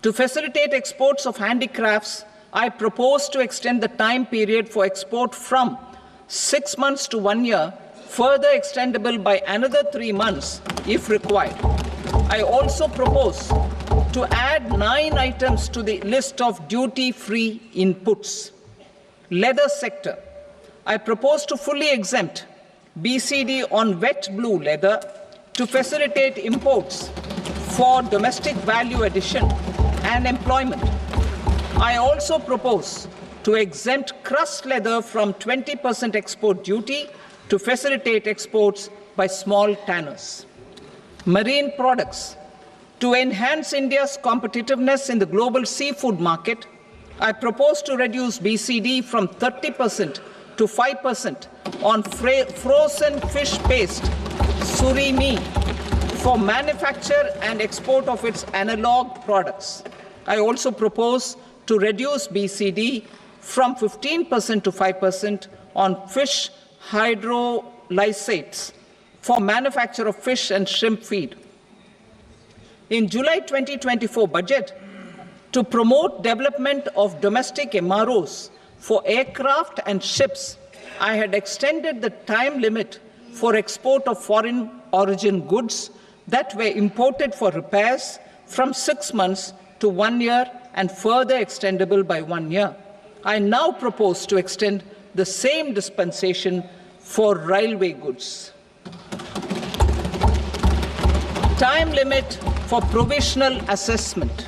To facilitate exports of handicrafts, I propose to extend the time period for export from 6 months to 1 year, further extendable by another 3 months if required. I also propose to add 9 items to the list of duty-free inputs. Leather sector. I propose to fully exempt BCD on wet blue leather to facilitate imports for domestic value addition and employment. I also propose to exempt crust leather from 20% export duty to facilitate exports by small tanners. Marine products. To enhance India's competitiveness in the global seafood market, I propose to reduce BCD from 30% to 5% on frozen fish paste, surimi, for manufacture and export of its analog products. I also propose to reduce BCD from 15% to 5% on fish hydrolysates for manufacture of fish and shrimp feed. In July 2024 budget, to promote development of domestic MROs for aircraft and ships, I had extended the time limit for export of foreign origin goods that were imported for repairs from 6 months to 1 year and further extendable by 1 year. I now propose to extend the same dispensation for railway goods. Time limit for provisional assessment.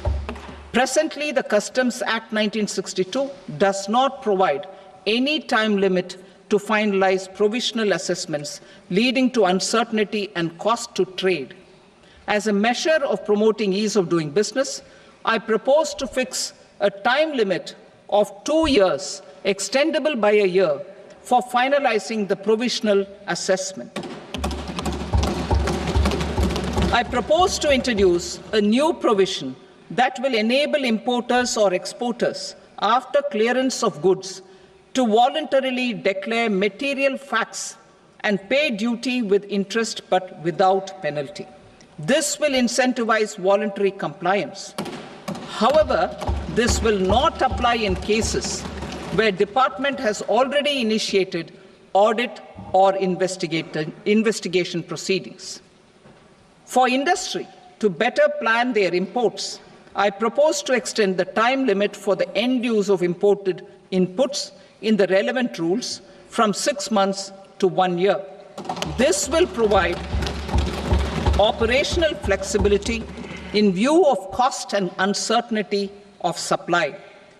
Presently, the Customs Act 1962 does not provide any time limit to finalize provisional assessments, leading to uncertainty and cost to trade. As a measure of promoting ease of doing business, I propose to fix a time limit of 2 years, extendable by a year, for finalizing the provisional assessment. I propose to introduce a new provision that will enable importers or exporters, after clearance of goods, to voluntarily declare material facts and pay duty with interest but without penalty. This will incentivize voluntary compliance. However, this will not apply in cases where department has already initiated audit or investigation proceedings. For industry to better plan their imports, I propose to extend the time limit for the end use of imported inputs in the relevant rules from 6 months to 1 year. This will provide operational flexibility in view of cost and uncertainty of supply.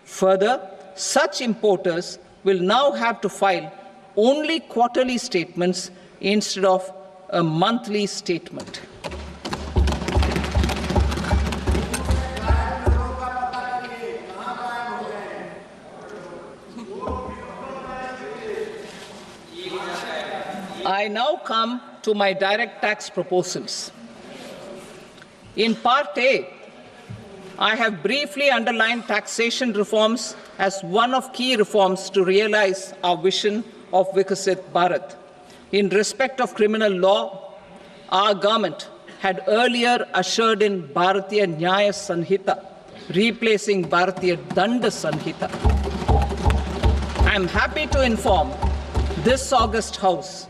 Further, such importers will now have to file only quarterly statements instead of a monthly statement. I now come to my direct tax proposals. In Part A, I have briefly underlined taxation reforms as one of key reforms to realize our vision of Vikasit Bharat. In respect of criminal law, our government had earlier ushered in Bharatiya Nyaya Sanhita, replacing Bharatiya Danda Sanhita. I am happy to inform this august House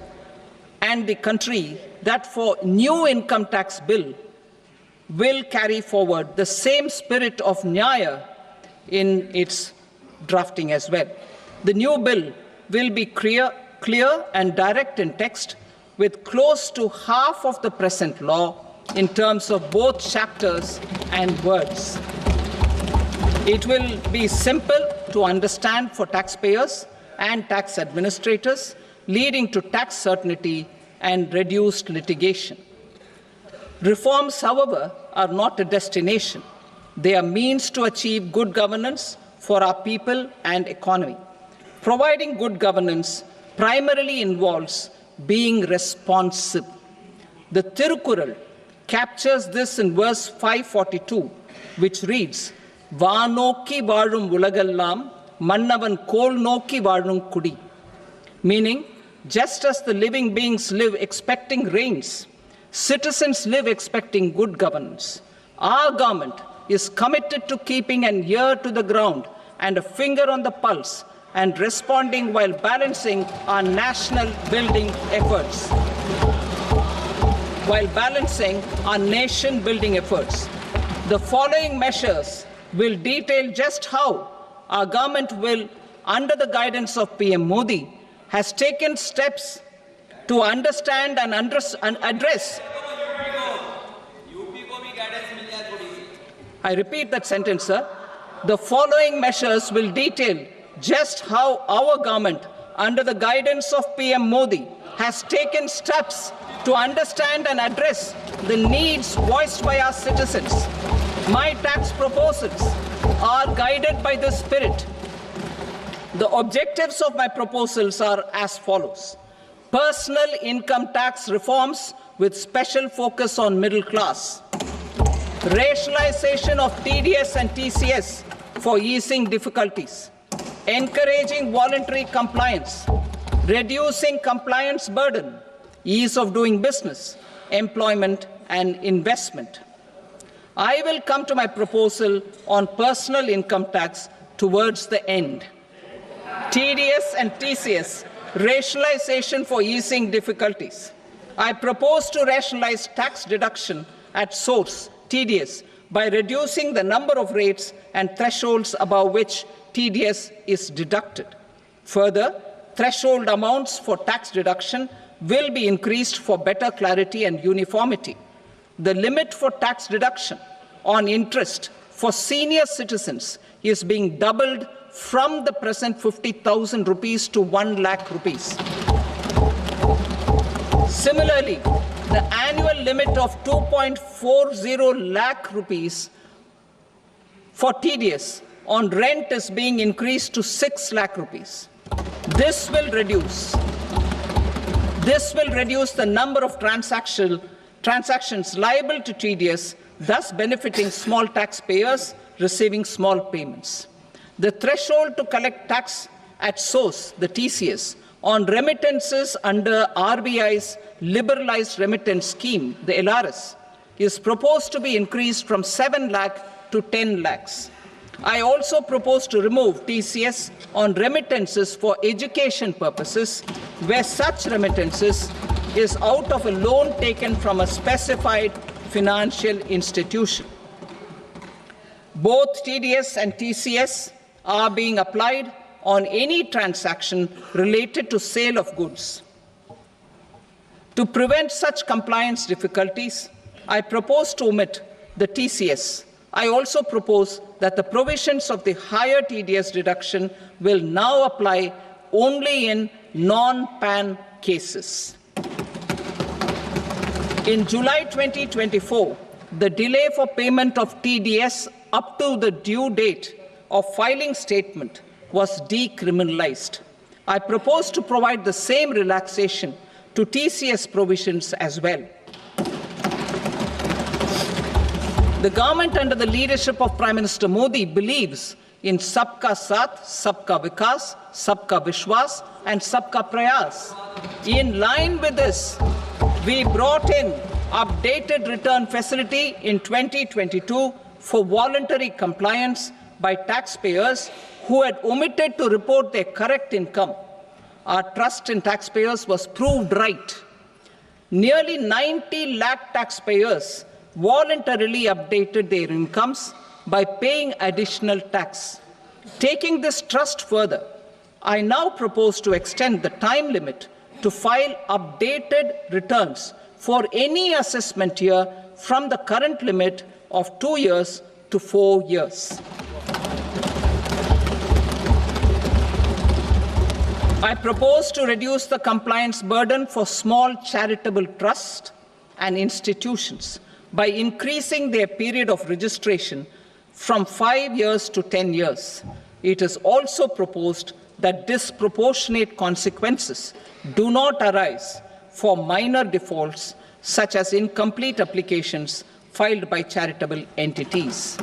and the country that for new income tax bill, will carry forward the same spirit of Nyaya in its drafting as well. The new bill will be clear and direct in text, with close to half of the present law in terms of both chapters and words. It will be simple to understand for taxpayers and tax administrators, leading to tax certainty and reduced litigation. Reforms, however, are not a destination. They are means to achieve good governance for our people and economy. Providing good governance primarily involves being responsive. The Tirukural captures this in verse 542, which reads, "Vaanokki vaazhum ulagallam, mannavan kol nokki vaazhum kudi," meaning, just as the living beings live expecting rains, citizens live expecting good governance. Our government is committed to keeping an ear to the ground and a finger on the pulse and responding while balancing our national building efforts. The following measures will detail just how our government will, under the guidance of PM Modi, has taken steps to understand and address. I repeat that sentence, sir. The following measures will detail just how our government, under the guidance of PM Modi, has taken steps to understand and address the needs voiced by our citizens. My tax proposals are guided by this spirit. The objectives of my proposals are as follows: personal income tax reforms with special focus on middle class, rationalization of TDS and TCS for easing difficulties, encouraging voluntary compliance, reducing compliance burden, ease of doing business, employment and investment. I will come to my proposal on personal income tax towards the end. TDS and TCS, rationalization for easing difficulties. I propose to rationalize tax deduction at source, TDS, by reducing the number of rates and thresholds above which TDS is deducted. Further, threshold amounts for tax deduction will be increased for better clarity and uniformity. The limit for tax deduction on interest for senior citizens is being doubled from the present 50,000 rupees to 1 lakh rupees. Similarly, the annual limit of 2.40 lakh rupees for TDS on rent is being increased to 6 lakh rupees. This will reduce the number of transactions liable to TDS, thus benefiting small taxpayers receiving small payments. The threshold to collect tax at source, the TCS, on remittances under RBI's liberalized remittance scheme, the LRS, is proposed to be increased from 7 lakh to 10 lakhs. I also propose to remove TCS on remittances for education purposes, where such remittances is out of a loan taken from a specified financial institution. Both TDS and TCS are being applied on any transaction related to sale of goods. To prevent such compliance difficulties, I propose to omit the TCS. I also propose that the provisions of the higher TDS deduction will now apply only in non-PAN cases. In July 2024, the delay for payment of TDS up to the due date of filing statement was decriminalized. I propose to provide the same relaxation to TCS provisions as well. The government under the leadership of Prime Minister Modi believes in Sabka Saath, Sabka Vikas, Sabka Vishwas and Sabka Prayas. In line with this, we brought in updated return facility in 2022 for voluntary compliance by taxpayers who had omitted to report their correct income. Our trust in taxpayers was proved right. Nearly 90 lakh taxpayers voluntarily updated their incomes by paying additional tax. Taking this trust further, I now propose to extend the time limit to file updated returns for any assessment year from the current limit of 2 years to 4 years. I propose to reduce the compliance burden for small charitable trusts and institutions by increasing their period of registration from 5 years to 10 years. It is also proposed that disproportionate consequences do not arise for minor defaults such as incomplete applications filed by charitable entities.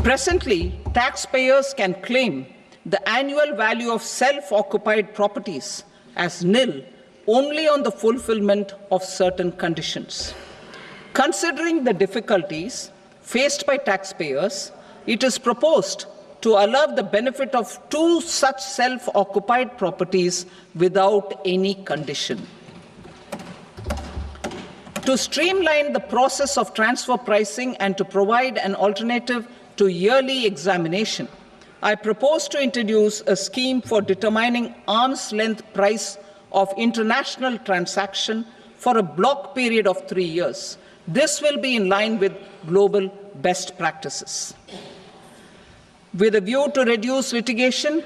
Presently, taxpayers can claim the annual value of self-occupied properties as nil only on the fulfillment of certain conditions. Considering the difficulties faced by taxpayers, it is proposed to allow the benefit of 2 such self-occupied properties without any condition. To streamline the process of transfer pricing and to provide an alternative to yearly examination, I propose to introduce a scheme for determining arm's length price of international transaction for a block period of 3 years. This will be in line with global best practices. With a view to reduce litigation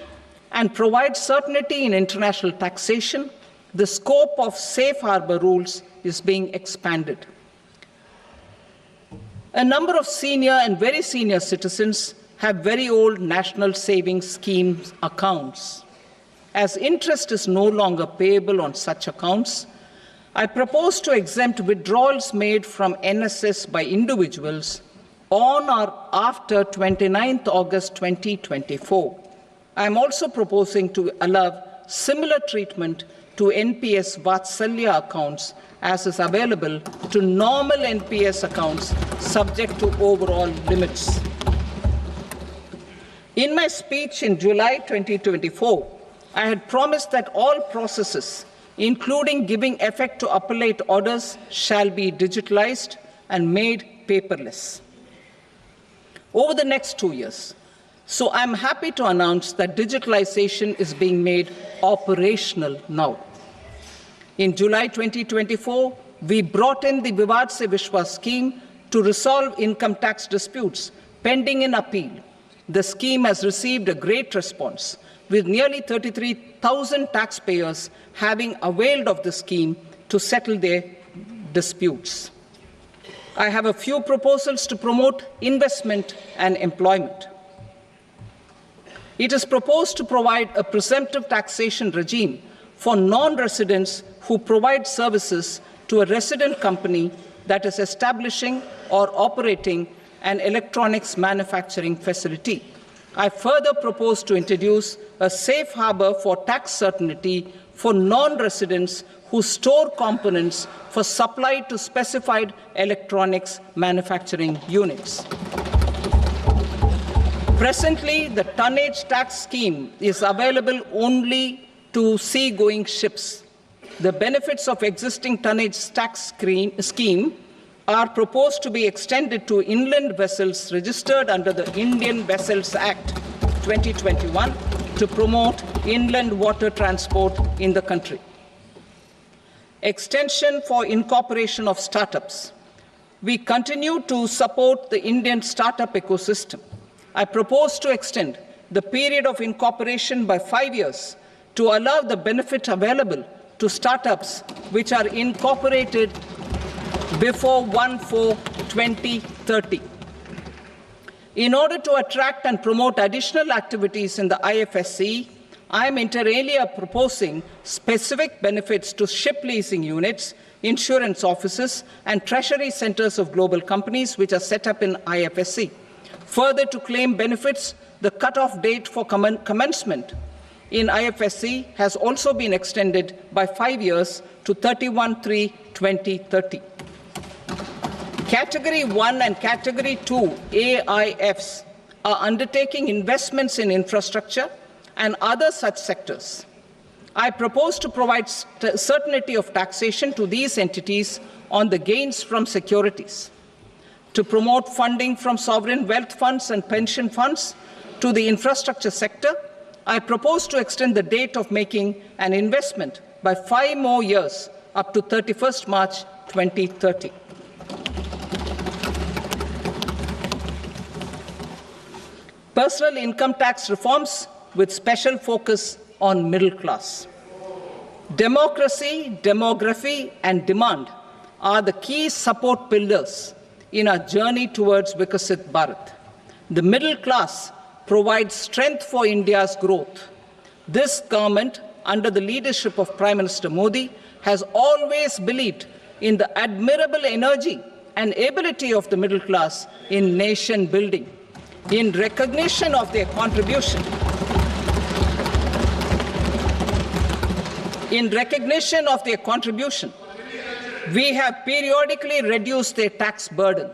and provide certainty in international taxation, the scope of safe harbor rules is being expanded. A number of senior and very senior citizens have very old national savings scheme accounts. As interest is no longer payable on such accounts, I propose to exempt withdrawals made from NSS by individuals on or after 29th August 2024. I am also proposing to allow similar treatment to NPS Vatsalya accounts as is available to normal NPS accounts subject to overall limits. In my speech in July 2024, I had promised that all processes, including giving effect to appellate orders, shall be digitalized and made paperless over the next 2 years. So I'm happy to announce that digitalization is being made operational now. In July 2024, we brought in the Vivad Se Vishwas scheme to resolve income tax disputes pending in appeal. The scheme has received a great response, with nearly 33,000 taxpayers having availed of the scheme to settle their disputes. I have a few proposals to promote investment and employment. It is proposed to provide a presumptive taxation regime for non-residents who provide services to a resident company that is establishing or operating an electronics manufacturing facility. I further propose to introduce a safe harbor for tax certainty for non-residents who store components for supply to specified electronics manufacturing units. Presently, the tonnage tax scheme is available only to sea-going ships. The benefits of existing tonnage tax scheme are proposed to be extended to inland vessels registered under the Indian Vessels Act 2021 to promote inland water transport in the country. Extension for incorporation of startups. We continue to support the Indian startup ecosystem. I propose to extend the period of incorporation by 5 years to allow the benefit available to startups which are incorporated before 1/4/2030. In order to attract and promote additional activities in the IFSC, I am inter alia proposing specific benefits to ship leasing units, insurance offices, and treasury centers of global companies which are set up in IFSC. Further, to claim benefits, the cut-off date for commencement in IFSC has also been extended by 5 years to 31/3/2030. Category 1 and Category 2 AIFs are undertaking investments in infrastructure and other such sectors. I propose to provide certainty of taxation to these entities on the gains from securities, to promote funding from sovereign wealth funds and pension funds to the infrastructure sector. I propose to extend the date of making an investment by 5 more years up to 31st March 2030. Personal income tax reforms with special focus on middle class. Democracy, demography, and demand are the key support pillars in our journey towards Vikasit Bharat. The middle class provides strength for India's growth. This government, under the leadership of Prime Minister Modi, has always believed in the admirable energy and ability of the middle class in nation building. In recognition of their contribution, we have periodically reduced their tax burden.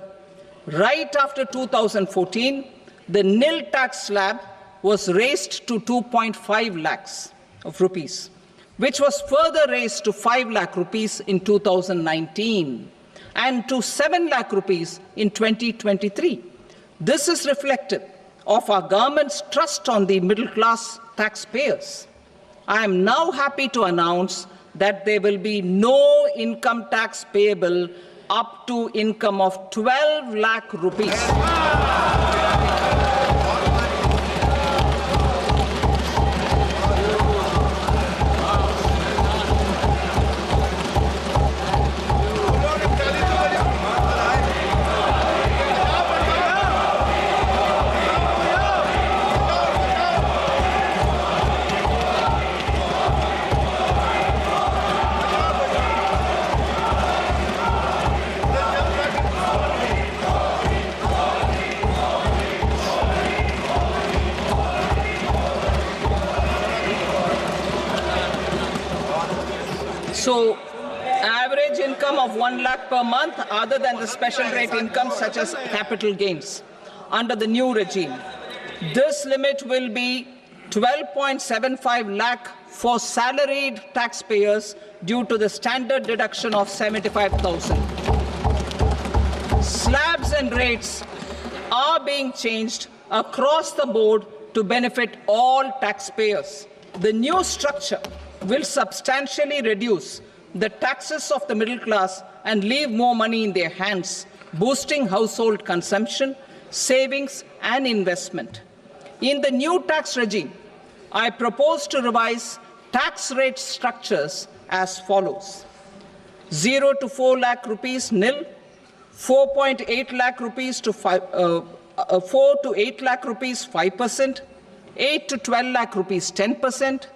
Right after 2014, the nil tax slab was raised to 2.5 lakhs of rupees, which was further raised to 5 lakh rupees in 2019 and to 7 lakh rupees in 2023. This is reflective of our government's trust on the middle class taxpayers. I am now happy to announce that there will be no income tax payable up to income of 12 lakh rupees. So, average income of 1 lakh per month, other than the special rate income such as capital gains, under the new regime. This limit will be 12.75 lakh for salaried taxpayers due to the standard deduction of 75,000. Slabs and rates are being changed across the board to benefit all taxpayers. The new structure will substantially reduce the taxes of the middle class and leave more money in their hands, boosting household consumption, savings, and investment. In the new tax regime, I propose to revise tax rate structures as follows: 0 to 4 lakh rupees nil, 4.8 lakh rupees to 4 to 8 lakh rupees 5%, 8 to 12 lakh rupees 10%,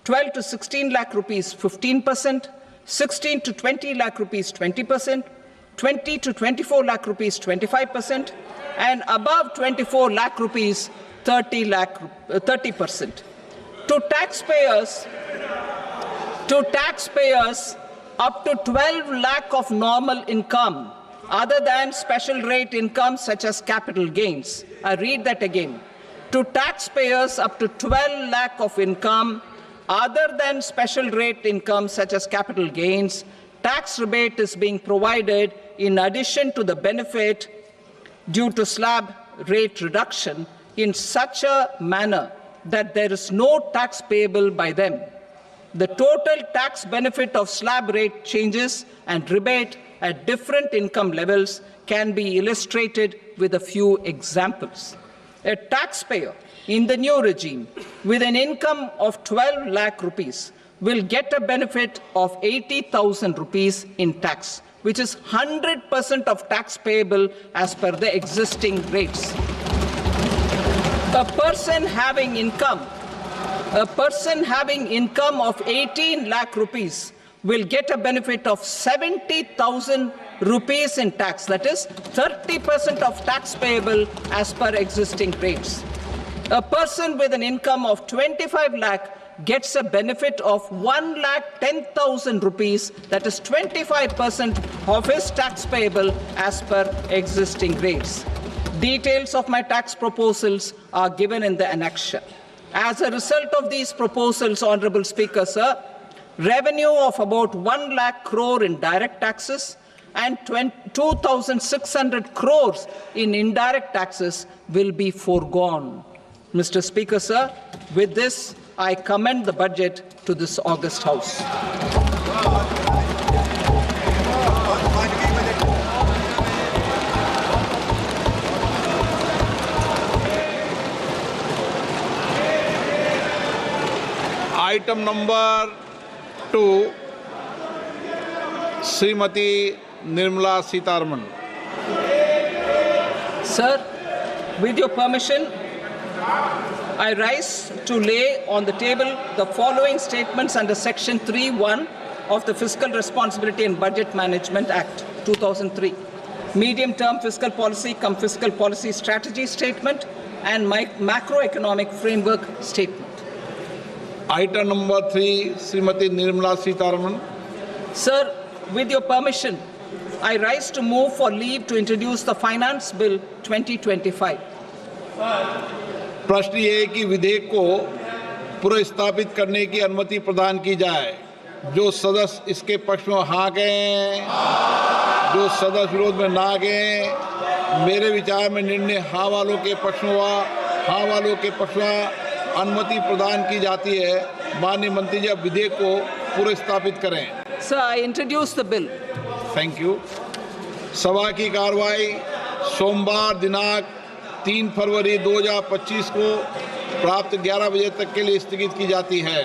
12 to 16 lakh rupees 15%, 16 to 20 lakh rupees 20%, 20 to 24 lakh rupees 25%, and above 24 lakh rupees 30%. To taxpayers up to 12 lakh of normal income, other than special rate income such as capital gains. I read that again. To taxpayers up to 12 lakh of income, other than special rate income such as capital gains, tax rebate is being provided in addition to the benefit due to slab rate reduction in such a manner that there is no tax payable by them. The total tax benefit of slab rate changes and rebate at different income levels can be illustrated with a few examples. A taxpayer in the new regime with an income of 12 lakh rupees will get a benefit of 80,000 rupees in tax, which is 100% of tax payable as per the existing rates. A person having income of 18 lakh rupees will get a benefit of 70,000 rupees in tax, that is 30% of tax payable as per existing rates. A person with an income of 25 lakh gets a benefit of 1,10,000 rupees, that is 25% of his tax payable as per existing rates. Details of my tax proposals are given in the annexure. As a result of these proposals, Honorable Speaker, sir, revenue of about 1 lakh crore in direct taxes and 2,600 crores in indirect taxes will be foregone. Mr. Speaker, sir, with this, I commend the budget to this august House. Item number 2 Shrimati Nirmala Sitharaman. Sir, with your permission, I rise to lay on the table the following statements under Section 3(1) of the Fiscal Responsibility and Budget Management Act 2003, medium-term fiscal policy cum fiscal policy strategy statement and macroeconomic framework statement. Item number 3 Shrimati Nirmala Sitharaman. Sir, with your permission, I rise to move for leave to introduce the Finance Bill 2025. प्रश्न ये है कि विधेयक को पुनर्स्थापित करने की अनुमति प्रदान की जाए. जो सदस्य इसके पक्ष में हाँ गए, जो सदस्य विरोध में ना गए, मेरे विचार में निर्णय हाँ वालों के पक्ष में हुआ. हाँ वालों के पक्ष में अनुमति प्रदान की जाती है. माननीय मंत्री जी, अब विधेयक को पुनर्स्थापित करें. Sir, I introduce the bill. Thank you. सभा की कार्रवाई सोमवार दिनांक 3 फरवरी 2025 को प्राप्त 11 बजे तक के लिए स्थगित की जाती है.